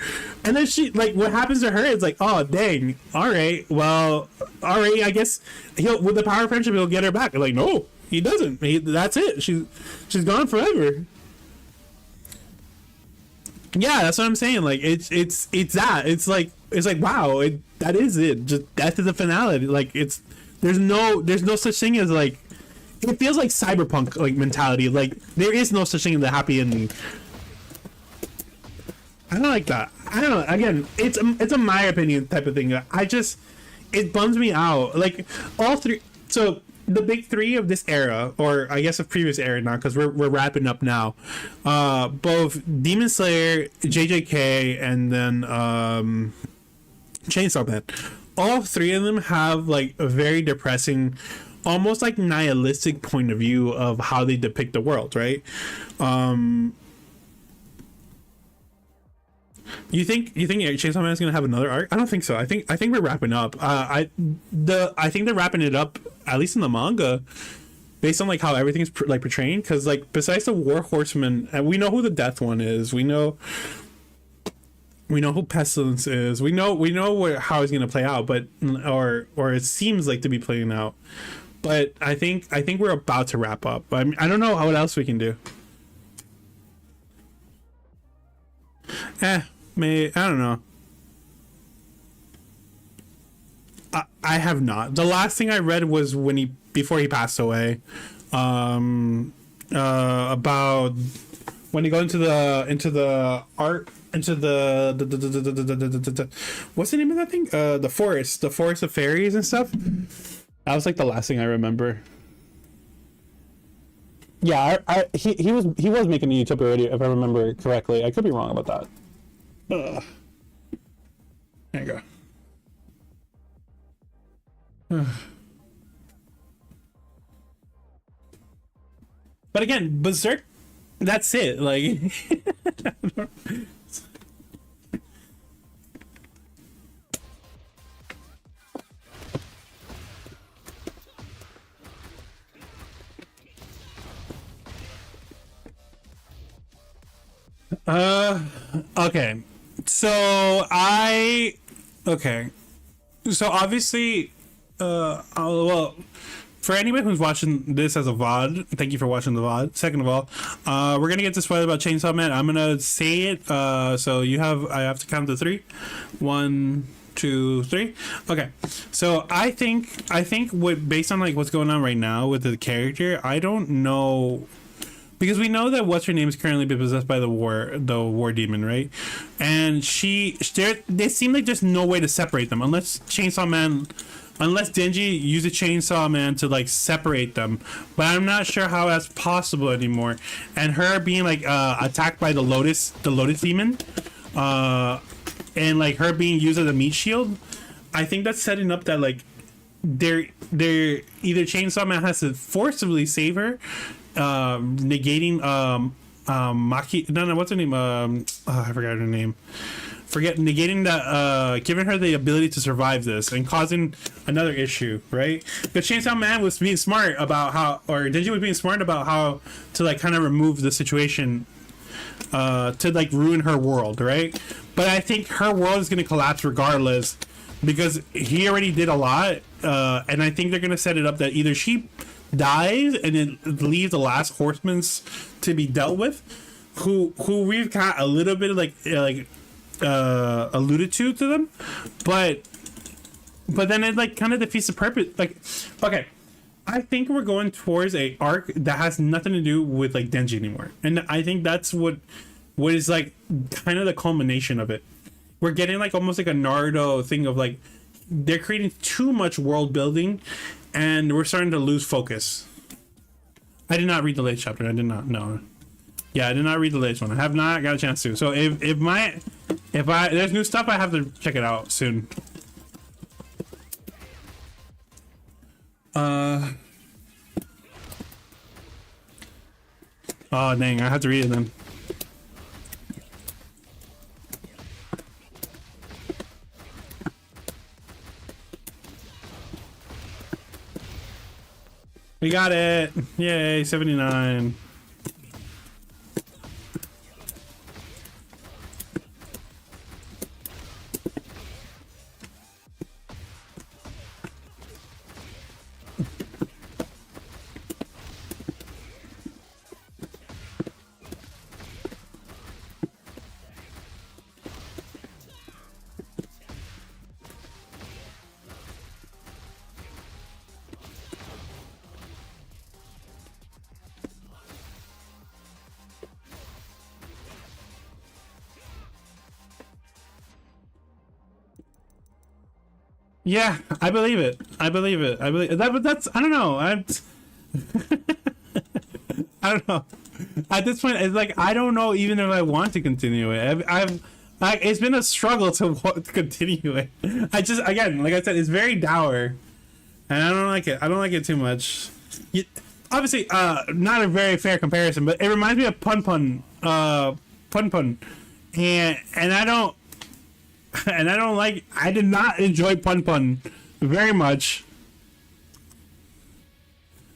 And then she, like, what happens to her is like, oh dang, all right, well, all right, I guess with the power of friendship he'll get her back. Like no. He doesn't. That's it. She's gone forever. Yeah, that's what I'm saying. Like it's that. It's like wow. That is it. Just death is the finality. Like there's no such thing as like. It feels like cyberpunk like mentality. Like there is no such thing as a happy ending. I don't like that. I don't know. Again, it's a my opinion type of thing. I just it bums me out. Like all three. So the big three of this era, or I guess of previous era now, because we're wrapping up now. Both Demon Slayer, JJK, and then Chainsaw Man. All three of them have like a very depressing, almost like nihilistic point of view of how they depict the world, right? You think Chainsaw Man is gonna have another arc? I don't think so. I think we're wrapping up. I think they're wrapping it up at least in the manga, based on like how everything's like portraying. Because like besides the War Horseman, and we know who the Death One is. We know who Pestilence is. We know how it's gonna play out, but or it seems like to be playing out. But I think we're about to wrap up. I don't know what else we can do. I don't know. I have not. The last thing I read was before he passed away. About when he got into the art into the what's the name of that thing? The forest of fairies and stuff. That was like the last thing I remember. Yeah, he was making a Utopia radio, if I remember correctly. I could be wrong about that. Ugh. There you go. But again, Berserk, that's it. Like, okay. So obviously, well, for anybody who's watching this as a VOD, thank you for watching the VOD. Second of all, we're gonna get to spoiler about Chainsaw Man. I'm gonna say it. So I have to count to three. 1, 2, 3. Okay. So I think based on like what's going on right now with the character, I don't know. Because we know that what's her name is currently been possessed by the war demon, right? And they seem like there's no way to separate them unless Denji used a Chainsaw Man to like separate them. But I'm not sure how that's possible anymore. And her being like attacked by the Lotus demon, and like her being used as a meat shield, I think that's setting up that like they're either Chainsaw Man has to forcibly save her, negating Maki. No, what's her name? I forgot her name. Negating that, giving her the ability to survive this and causing another issue, right? But Chainsaw Man was being smart about or Denji was being smart about how to like kind of remove the situation, to like ruin her world, right? But I think her world is going to collapse regardless because he already did a lot, and I think they're going to set it up that either she dies and then leaves the last horsemen to be dealt with, who we've got a little bit of like alluded to them, but then it like kind of defeats the purpose. Like, okay, I think we're going towards a arc that has nothing to do with like Denji anymore, and I think that's what is like kind of the culmination of it. We're getting like almost like a Naruto thing of like they're creating too much world building and we're starting to lose focus. I did not read the latest chapter. I did not know. Yeah, I did not read the latest one. I have not got a chance to. So if there's new stuff, I have to check it out soon. Oh dang, I have to read it then. We got it! Yay, 79. Yeah, I believe it. I believe it. I believe that. But that's, I don't know. I don't know. At this point, it's like I don't know even if I want to continue it. I've like it's been a struggle to continue it. I just, again, like I said, it's very dour, and I don't like it. I don't like it too much. You, obviously, not a very fair comparison, but it reminds me of Pun Pun, Pun Pun, and I don't, and I don't like. I did not enjoy Pun Pun very much.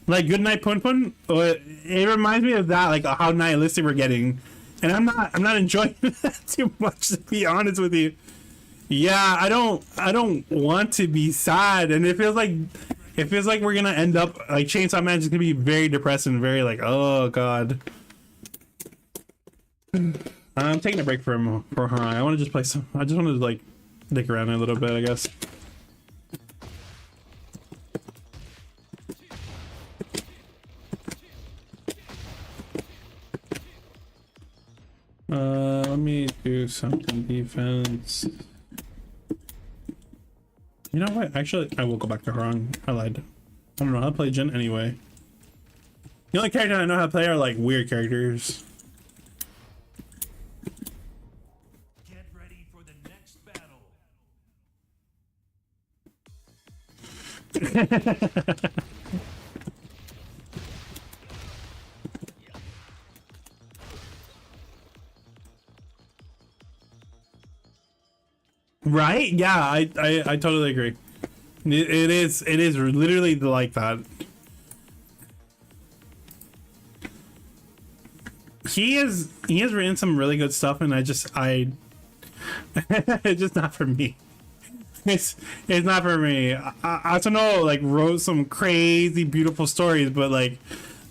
Like Goodnight Pun Pun, it reminds me of that, like how nihilistic we're getting, and I'm not enjoying that too much, to be honest with you. Yeah, I don't want to be sad, and it feels like we're gonna end up like Chainsaw Man is gonna be very depressed and very like, oh god. I'm taking a break for her. I want to just play some. I just want to like dick around a little bit, I guess. Let me do something defense. You know what? Actually, I will go back to Harang. I lied. I don't know how to play Jin anyway. The only character I know how to play are like weird characters. Get ready for the next battle. Right? Yeah, I totally agree. It is literally like that. He has written some really good stuff, and it's just not for me. It's not for me. I don't know, like wrote some crazy beautiful stories, but like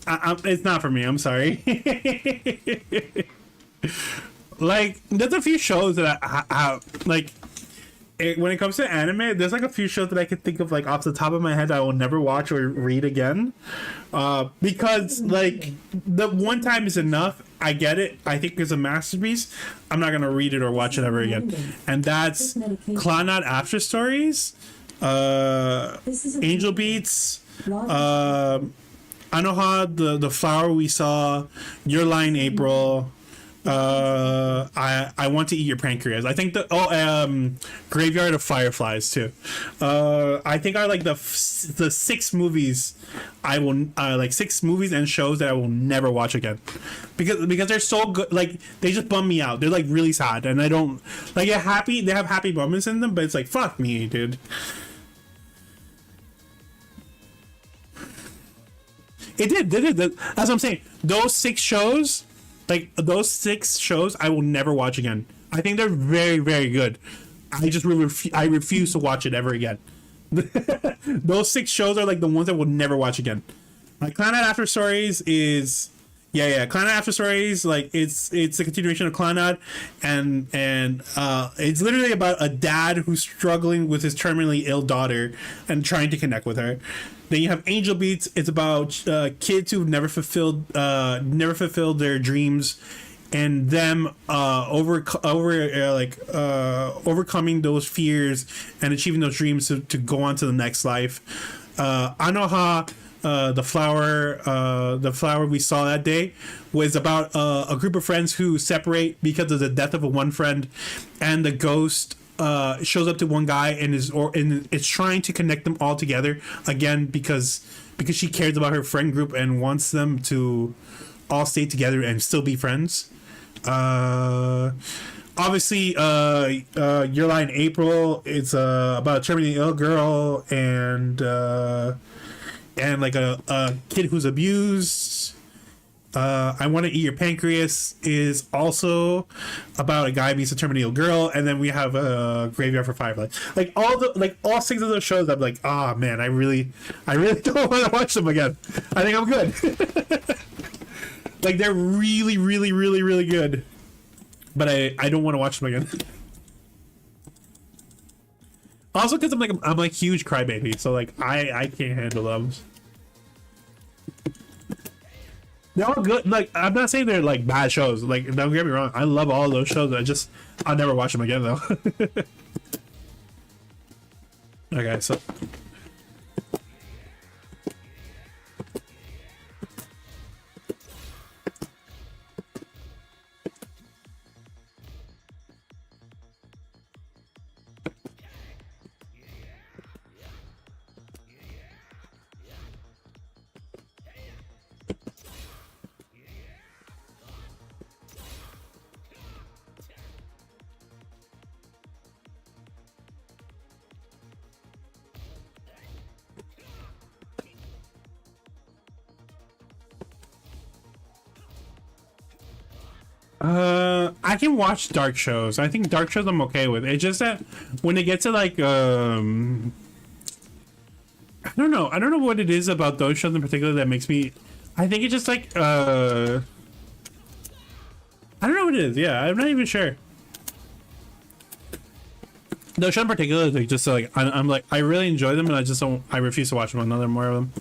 it's not for me. I'm sorry. Like there's a few shows that I like. When it comes to anime, there's like a few shows that I could think of like off the top of my head I will never watch or read again, because like the one time is enough. I get it. I think it's a masterpiece. I'm not gonna read it or watch it ever again. And that's Clannad After Stories, Angel Beats, Anoha, the Flower We Saw, Your Line April. I want to eat your pancreas. I think Graveyard of Fireflies too. I think are like the 6 movies I will like 6 movies and shows that I will never watch again because they're so good. Like they just bum me out. They're like really sad, and I don't like get happy. They have happy moments in them, but it's like fuck me, dude. It did. That's what I'm saying. Those 6 shows. Like those 6 shows, I will never watch again. I think they're very, very good. I just I refuse to watch it ever again. Those 6 shows are like the ones I will never watch again. Like Clannad After Stories is, yeah. Clannad After Stories, like it's a continuation of Clannad, and it's literally about a dad who's struggling with his terminally ill daughter and trying to connect with her. Then you have Angel Beats. It's about kids who've never fulfilled their dreams, and them overcoming those fears and achieving those dreams to go on to the next life. Anoha, the flower we saw that day, was about a group of friends who separate because of the death of one friend, and the ghost shows up to one guy and is trying to connect them all together again because she cares about her friend group and wants them to all stay together and still be friends. Obviously, Your Line April, it's about a terminally ill girl and like a kid who's abused. I Want to Eat Your Pancreas is also about a guy meets a terminally ill girl, and then we have a Graveyard for Fireflies. Like all 6 of those shows, I'm like, oh man, I really don't want to watch them again. I think I'm good. Like they're really, really, really, really good, but I don't want to watch them again. Also, because I'm like huge crybaby, so like I can't handle them. They're all good. Like I'm not saying they're like bad shows. Like don't get me wrong, I love all those shows. I'll never watch them again though. Okay, so I can watch dark shows. I think dark shows I'm okay with. It's just that when it gets to like I don't know. I don't know what it is about those shows in particular that makes me. I think it's just like I don't know what it is. Yeah, I'm not even sure. Those shows in particular, like just like I'm like I really enjoy them, and I just don't. I refuse to watch them. Another more of them.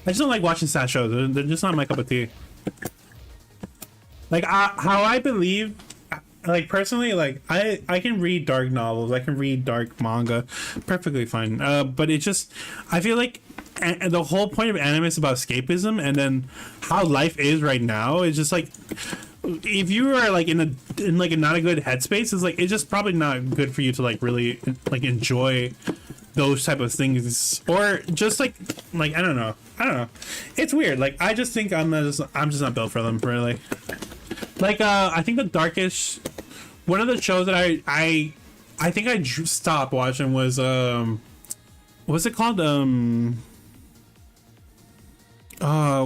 I just don't like watching sad shows. They're just not my cup of tea. Like how I believe, like personally, like I can read dark novels, I can read dark manga, perfectly fine. But it just I feel like the whole point of anime is about escapism, and then how life is right now is just like if you are like in like a not a good headspace, it's like it's just probably not good for you to like really like enjoy those type of things, or just like I don't know, it's weird. Like I just think I'm just not built for them really. Like I think the darkest one of the shows that I think I stopped watching was what's it called, what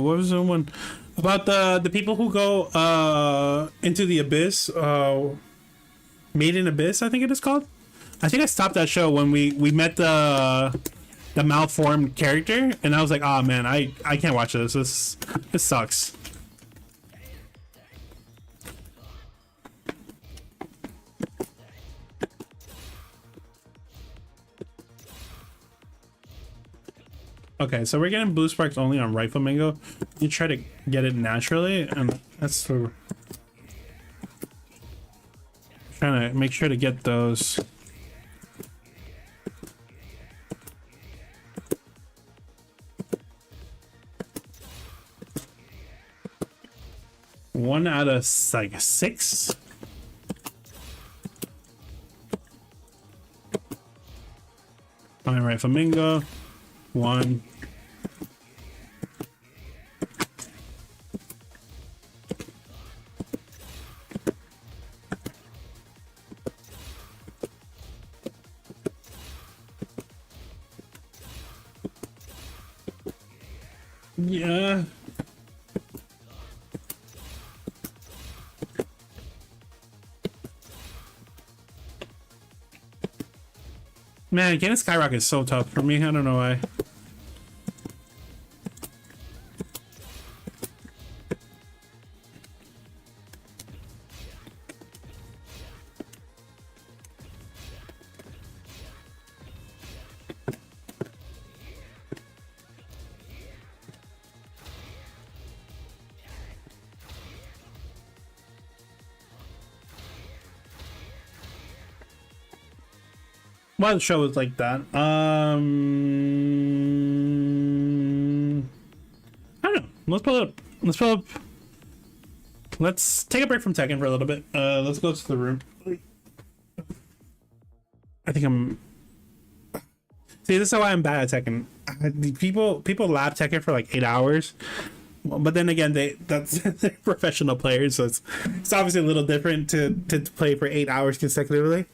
was the one about the people who go into the abyss, Made in Abyss, I think it is called. I think I stopped that show when we met the malformed character, and I was like, oh man, I can't watch this sucks. Okay, so we're getting blue sparks only on Rifle Mango. You try to get it naturally, and that's for trying to make sure to get those. One out of like 6. All right, Flamingo. 1. Yeah. Man, getting Skyrocket is so tough for me. I don't know why. Why the show is like that? I don't know. Let's pull it up. Let's take a break from Tekken for a little bit. Let's go to the room. I think I'm. See, this is why I'm bad at Tekken. People lap Tekken for like 8 hours, but then again, that's they're professional players, so it's obviously a little different to play for 8 hours consecutively.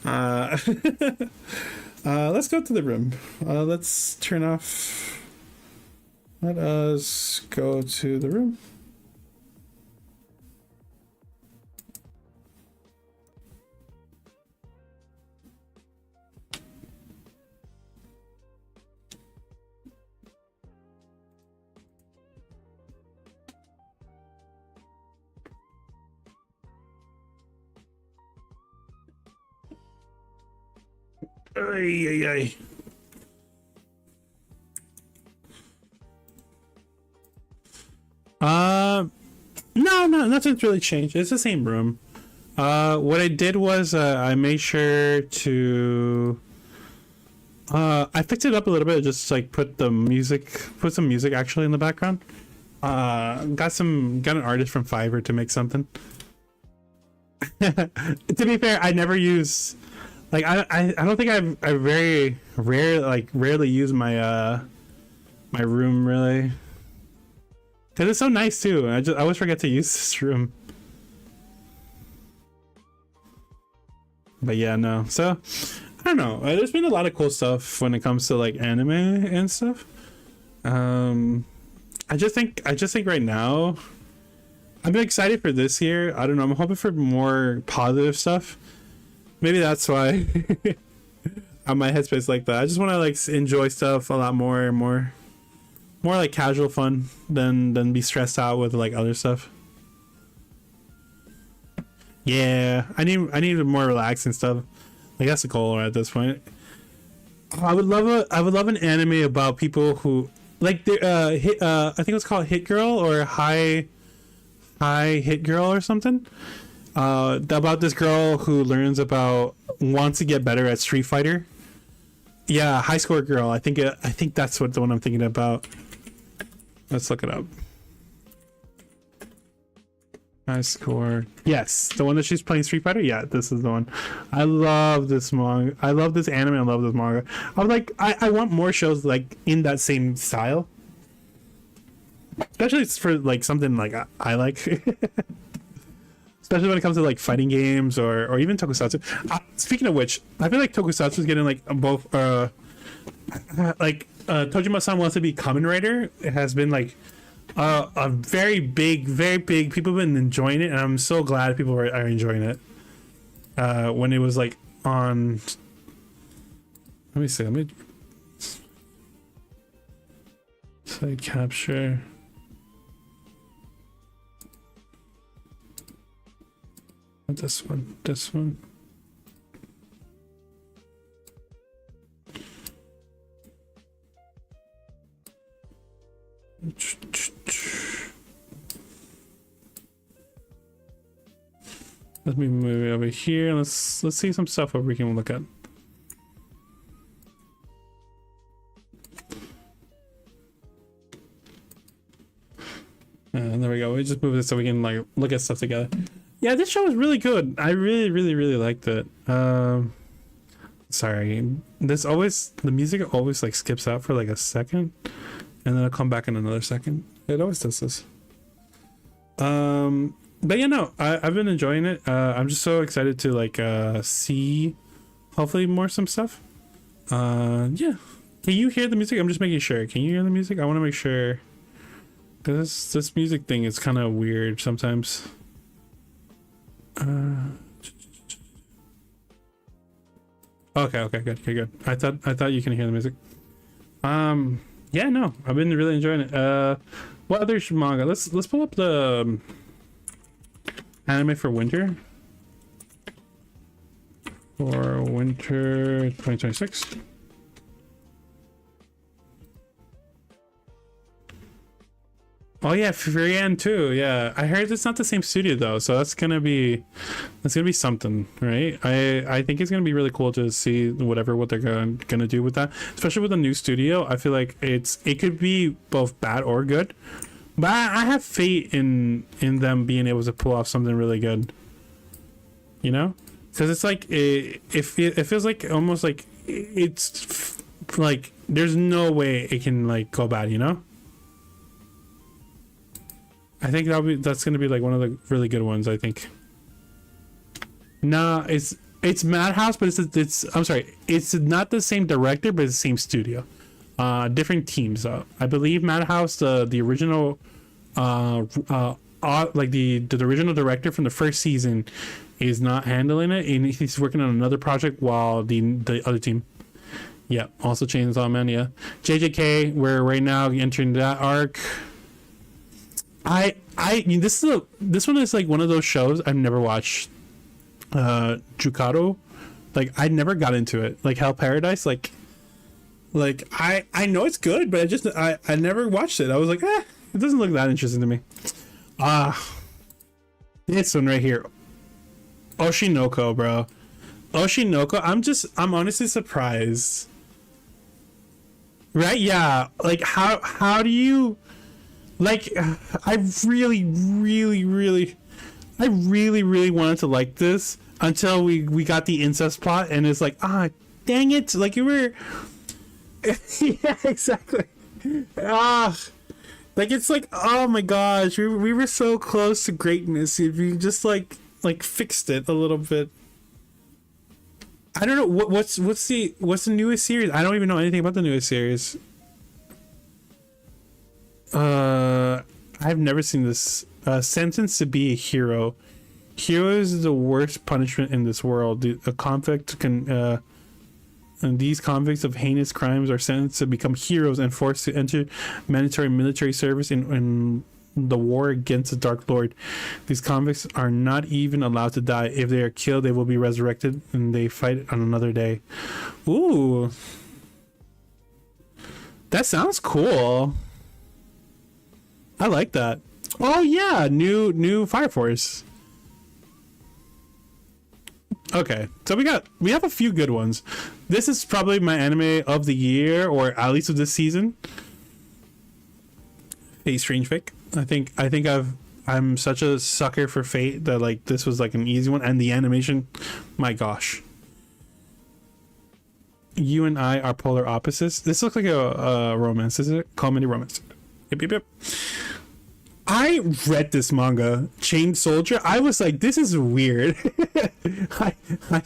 Let's go to the room. Let's turn off. Let us go to the room. Ay, ay, ay. No, nothing's really changed. It's the same room. What I did was I made sure to I fixed it up a little bit, just like put some music actually in the background. Got an artist from Fiverr to make something. To be fair, I never use, like, I don't think I rarely use my my room really, because it's so nice too. I always forget to use this room. But yeah, no. So I don't know. There's been a lot of cool stuff when it comes to like anime and stuff. I just think right now I'm excited for this year. I don't know. I'm hoping for more positive stuff. Maybe that's why on my headspace like that. I just want to like enjoy stuff a lot more like casual fun than be stressed out with like other stuff. Yeah, I need more relaxing stuff. Like that's the goal at this point. I would love an anime about people who like I think it's called Hit Girl or High Hit Girl or something. About this girl who wants to get better at Street Fighter. Yeah, High Score Girl. I think that's what the one I'm thinking about. Let's look it up. High Score. Yes, the one that she's playing Street Fighter. Yeah, this is the one. I love this manga. I love this anime. I love this manga. I want more shows like in that same style. Especially for like something like I like. Especially when it comes to like fighting games or even tokusatsu. Speaking of which, I feel like tokusatsu is getting like both. Like Tojima-san wants to be Kamen Rider. It has been like a very big. People have been enjoying it, and I'm so glad people are enjoying it. When it was like on. Let me see. Let me say capture. This one. Let me move it over here. Let's see some stuff over we can look at. There we go. We just move it so we can like look at stuff together. Yeah, this show is really good. I really liked it. Sorry. The music always like skips out for like a second and then it'll come back in another second. It always does this. But yeah, no, I've been enjoying it. I'm just so excited to like see hopefully some stuff. Yeah. Can you hear the music? I'm just making sure. Can you hear the music? I want to make sure. Cause this music thing is kind of weird sometimes. Okay, good. I thought you can hear the music. Yeah, no, I've been really enjoying it. What other manga? Let's pull up the anime for winter. For winter 2026. Oh yeah, Furian too. Yeah, I heard it's not the same studio though, so that's gonna be something, right? I think it's gonna be really cool to see what they're gonna do with that, especially with a new studio. I feel like it could be both bad or good, but I have faith in them being able to pull off something really good. You know, because it's like it feels like almost like it's like there's no way it can like go bad. You know. I think that's gonna be like one of the really good ones. I think. Nah, it's Madhouse, but it's I'm sorry, it's not the same director, but it's the same studio. Different teams. I believe Madhouse, the original, like the original director from the first season, is not handling it, and he's working on another project while the other team. Yeah, also Chainsaw Man. Yeah, JJK. We're right now entering that arc. This one is like one of those shows I've never watched. Jukado, like I never got into it. Like Hell Paradise, like I know it's good, but I never watched it. I was like, it doesn't look that interesting to me. This one right here, Oshinoko, bro. Oshinoko. I'm honestly surprised right? Yeah, like how do you like? I really wanted to like this until we got the incest plot, and it's like, ah, dang it! Like you were, yeah, exactly. Ah, like it's like, oh my gosh, we were so close to greatness if you just like fixed it a little bit. I don't know what's the newest series. I don't even know anything about the newest series. I've never seen this. Sentenced to be a hero. Heroes is the worst punishment in this world. A convict can and these convicts of heinous crimes are sentenced to become heroes and forced to enter mandatory military service in the war against the Dark Lord. These convicts are not even allowed to die. If they are killed, they will be resurrected and they fight on another day. Ooh. That sounds cool. I like that. Oh yeah, new Fire Force. Okay, so we have a few good ones. This is probably my anime of the year, or at least of this season. Fate Strange Fic. I'm such a sucker for Fate that like this was like an easy one, and the animation, my gosh. You and I are polar opposites. This looks like a romance, is it? Comedy romance. Yep, yep, yep. I read this manga, Chained Soldier. I was like, this is weird. I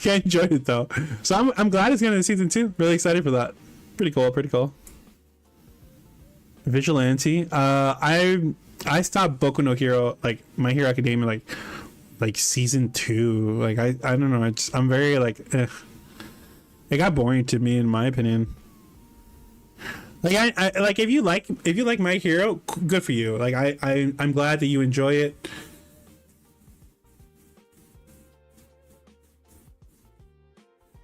enjoyed it though. So I'm glad it's getting a season 2. Really excited for that. Pretty cool, pretty cool. Vigilante. I stopped Boku no Hero, like My Hero Academia, like season 2. Like I don't know. I'm very like, it got boring to me in my opinion. Like I like if you like My Hero, good for you. Like I'm glad that you enjoy it.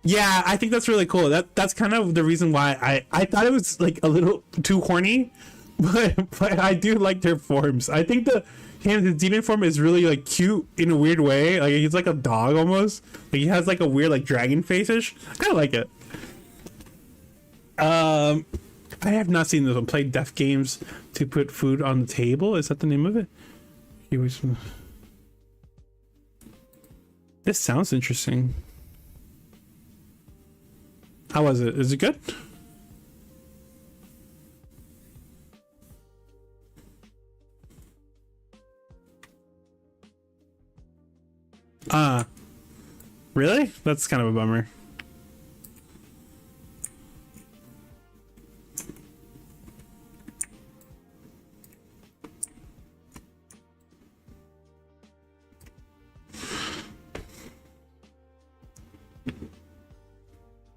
Yeah, I think that's really cool. That's kind of the reason why I thought it was like a little too horny, but I do like their forms. I think the demon form is really like cute in a weird way. Like he's like a dog almost. Like he has like a weird like dragon face-ish. I kind of like it. I have not seen this one. Play death games to put food on the table. Is that the name of it? He was. This sounds interesting. How was it? Is it good? Really? That's kind of a bummer.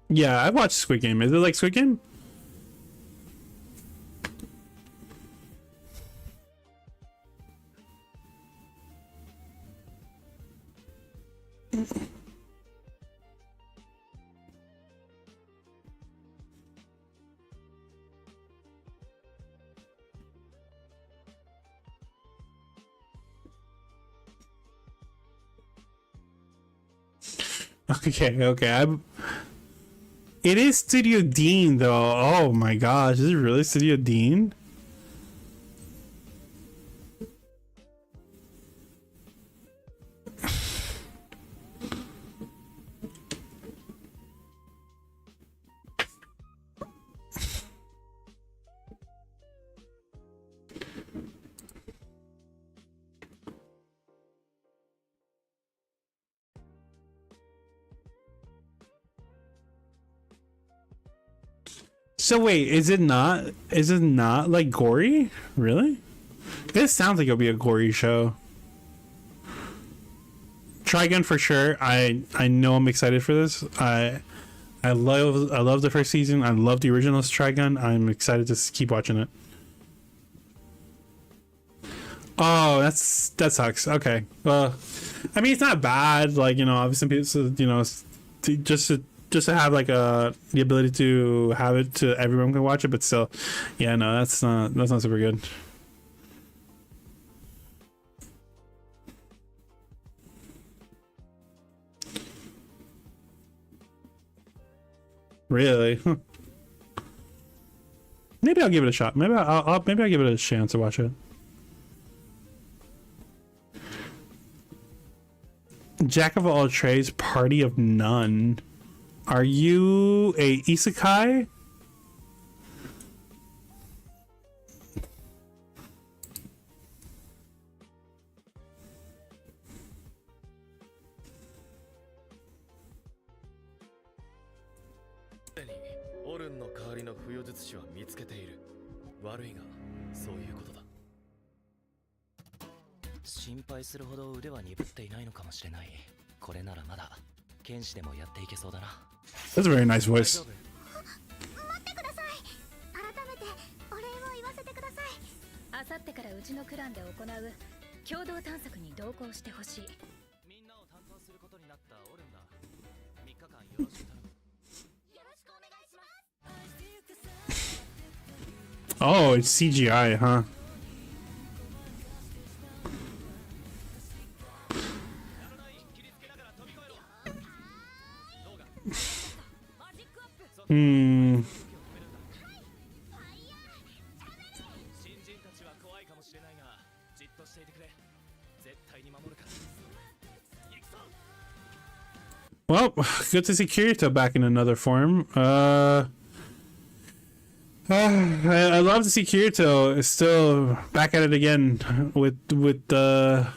Yeah, I watched Squid Game. Is it like Squid Game? Okay, okay. It is Studio Dean though. Oh my gosh, is it really Studio Dean? So wait, is it not? Is it not like gory? Really? This sounds like it'll be a gory show. Trigun for sure. I know I'm excited for this. I love the first season. I love the original Trigun. I'm excited to keep watching it. Oh, that sucks. Okay. Well, I mean it's not bad. Like obviously people, just to have like the ability to have it to everyone can watch it, but still, yeah, no, that's not super good. Really? Huh. Maybe I'll give it a shot. Maybe maybe I'll give it a chance to watch it. Jack of all trades, party of none. Are you a isekai? That's a very nice voice. 待ってください。改めてお礼を言わせてください。あさってからうちのクランで行う共同探索に同行してほしい。みんなを担当することになったオルンだ。3日間よろしく頼む。よろしくお願いします。Oh, it's CGI, huh? Hmm. Well, good to see Kirito back in another form. I love to see Kirito is still back at it again with the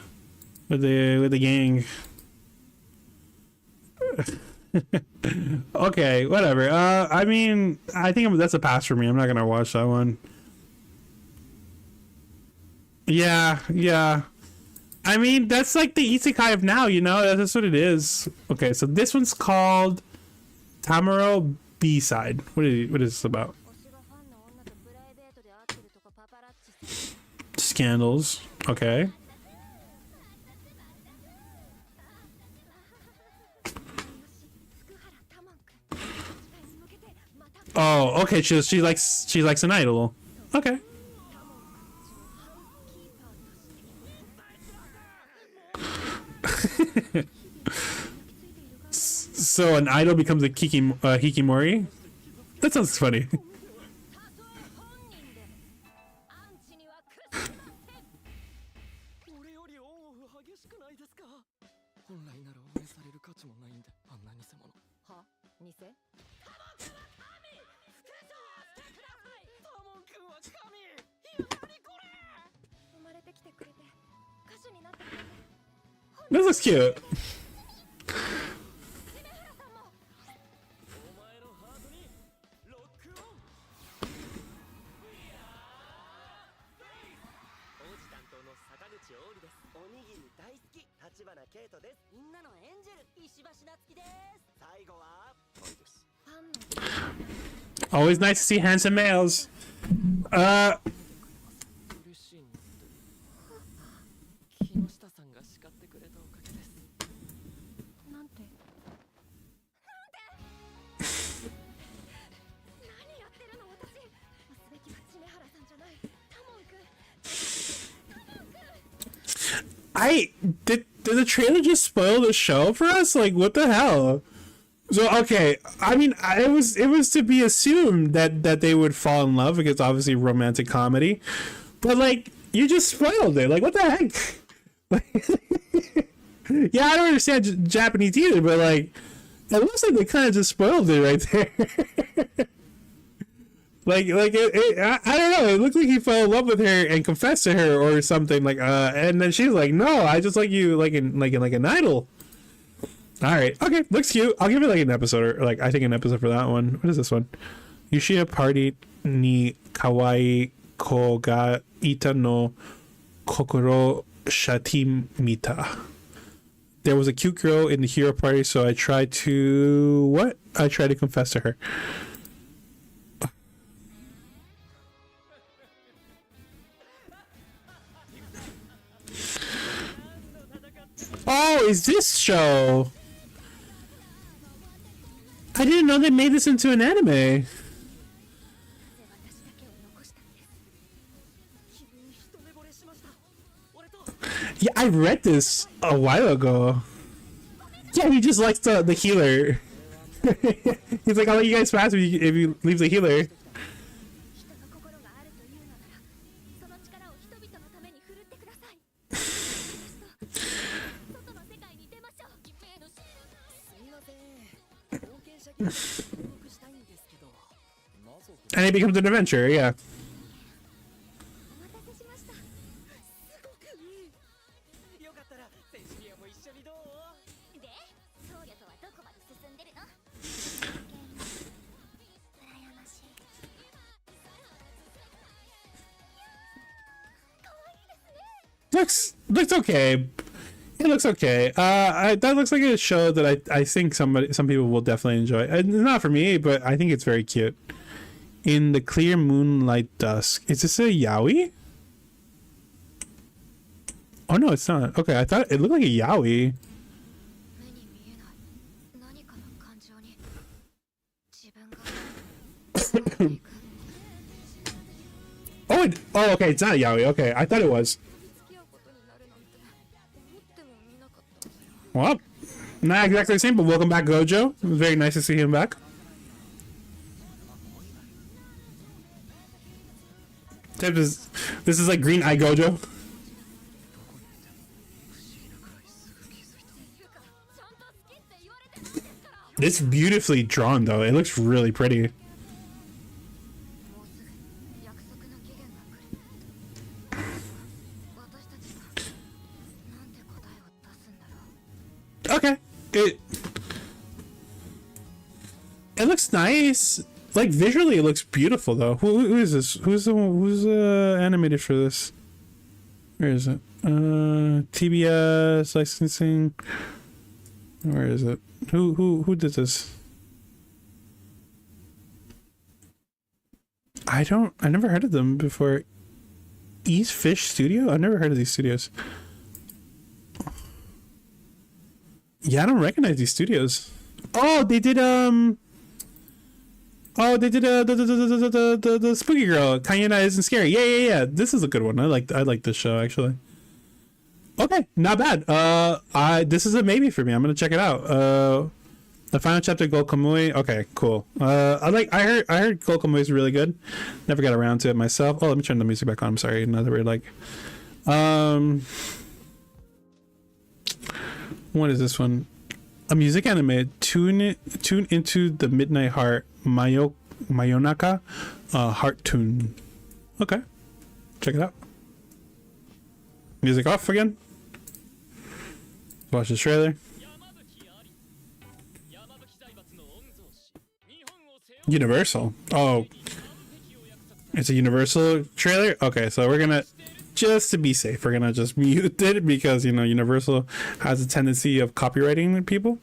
gang. Okay, whatever. I mean, I think that's a pass for me. I'm not gonna watch that one. Yeah. I mean, that's like the isekai of now, you know? That's what it is. Okay, so this one's called Tamaro B-side. What is this about? Scandals. Okay. Oh, okay. She likes an idol. Okay. So an idol becomes a hikimori? That sounds funny. This looks cute. Always nice to see handsome males. Did the trailer just spoil the show for us? Like, what the hell? So okay, I mean, it was to be assumed that they would fall in love because obviously romantic comedy, but like you just spoiled it. Like, what the heck? Like, yeah, I don't understand Japanese either, but like it looks like they kind of just spoiled it right there. I don't know. It looked like he fell in love with her and confessed to her or something. Like, and then she's like, "No, I just like you, like an idol." All right, okay, looks cute. I'll give it like an episode, or like I think an episode for that one. What is this one? Yushiya party ni kawaii ko ga ita no kokoro shati mita. There was a cute girl in the hero party, so I tried to confess to her. Oh, is this show? I didn't know they made this into an anime. Yeah, I read this a while ago. Yeah, he just likes the healer. He's like, I'll let you guys pass if you leave the healer. And it becomes an adventure, yeah. お待たせしました。すごくいい。よかったらセンシリアも一緒にどう？で、僧侶とはどこまで進んでるの？羨ましい。可愛いですね。Looks okay. It looks okay. That looks like a show that I think some people will definitely enjoy. Not for me, but I think it's very cute. In the clear moonlight dusk. Is this a yaoi? Oh no, it's not. Okay, I thought it looked like a yaoi. 目に見えない何かの感情に自分が Oh, okay, it's not a yaoi. Okay, I thought it was. 付き合うことになるなんて思ってもみなかったわよ。 Well, not exactly the same, but welcome back, Gojo. It was very nice to see him back. This is like Green Eye Gojo. っていうかちゃんと好きって言われてないですから。 It's beautifully drawn, though. It looks really pretty. もうすぐ約束の期限が来る。私たちがなんて答えを出すんだろう。 Okay. It looks nice. Like visually, it looks beautiful though. Who is this? Who's animated for this? Where is it? TBS licensing. Where is it? Who did this? I never heard of them before. East Fish Studio? I've never heard of these studios. Yeah, I don't recognize these studios. Oh, they did the Spooky Girl. Kayana Isn't Scary. Yeah. This is a good one. I like this show actually. Okay, not bad. This is a maybe for me. I'm gonna check it out. The final chapter, Gokomui. Okay, cool. I heard Gokomui is really good. Never got around to it myself. Oh, let me turn the music back on. I'm sorry. Another weird like. What is this one? A music anime. Tune into the Midnight Heart. Mayonaka. Heart tune. Okay. Check it out. Music off again. Watch this trailer. Universal. Oh. It's a Universal trailer? Okay, so we're gonna, just to be safe, we're gonna just mute it because, you know, Universal has a tendency of copywriting people.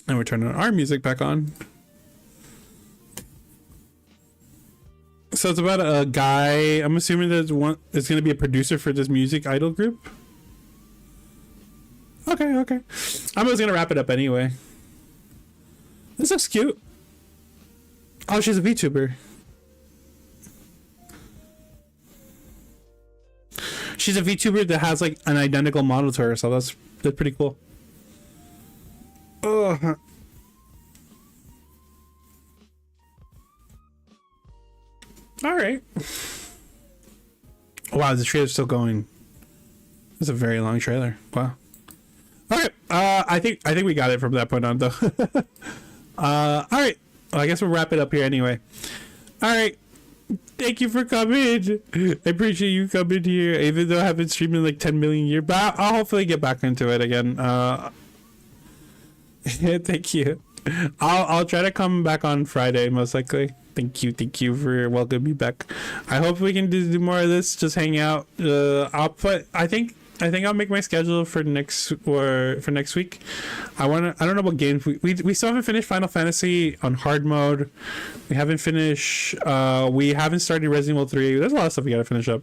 And we're turning our music back on. So it's about a guy, I'm assuming there's gonna be a producer for this music idol group. Okay. I was gonna wrap it up anyway. This looks cute. Oh, she's a VTuber. She's a VTuber that has like an identical model to her, so that's pretty cool. Oh. All right. Wow, the trailer's still going. It's a very long trailer. Wow. Okay. I think we got it from that point on, though. All right. Well, I guess we'll wrap it up here anyway. All right. Thank you for coming. I appreciate you coming here, even though I haven't streamed in like 10 million years. But I'll hopefully get back into it again. Thank you. I'll try to come back on Friday, most likely. Thank you for welcoming me back. I hope we can do more of this. Just hang out. I think I'll make my schedule for next week. I don't know what games we still haven't finished Final Fantasy on hard mode. We haven't finished. We haven't started Resident Evil 3. There's a lot of stuff we gotta finish up.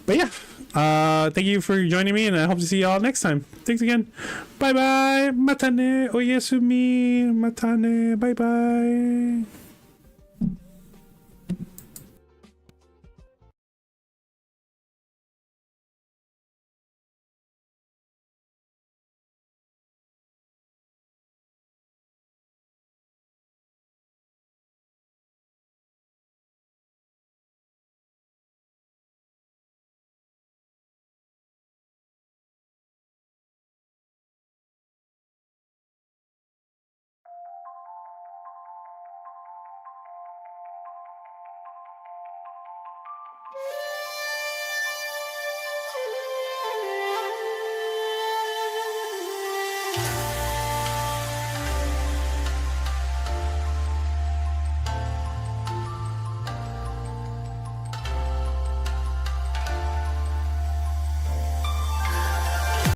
But yeah. Thank you for joining me, and I hope to see y'all next time. Thanks again. Bye bye. Matane oyasumi. Matane. Bye bye.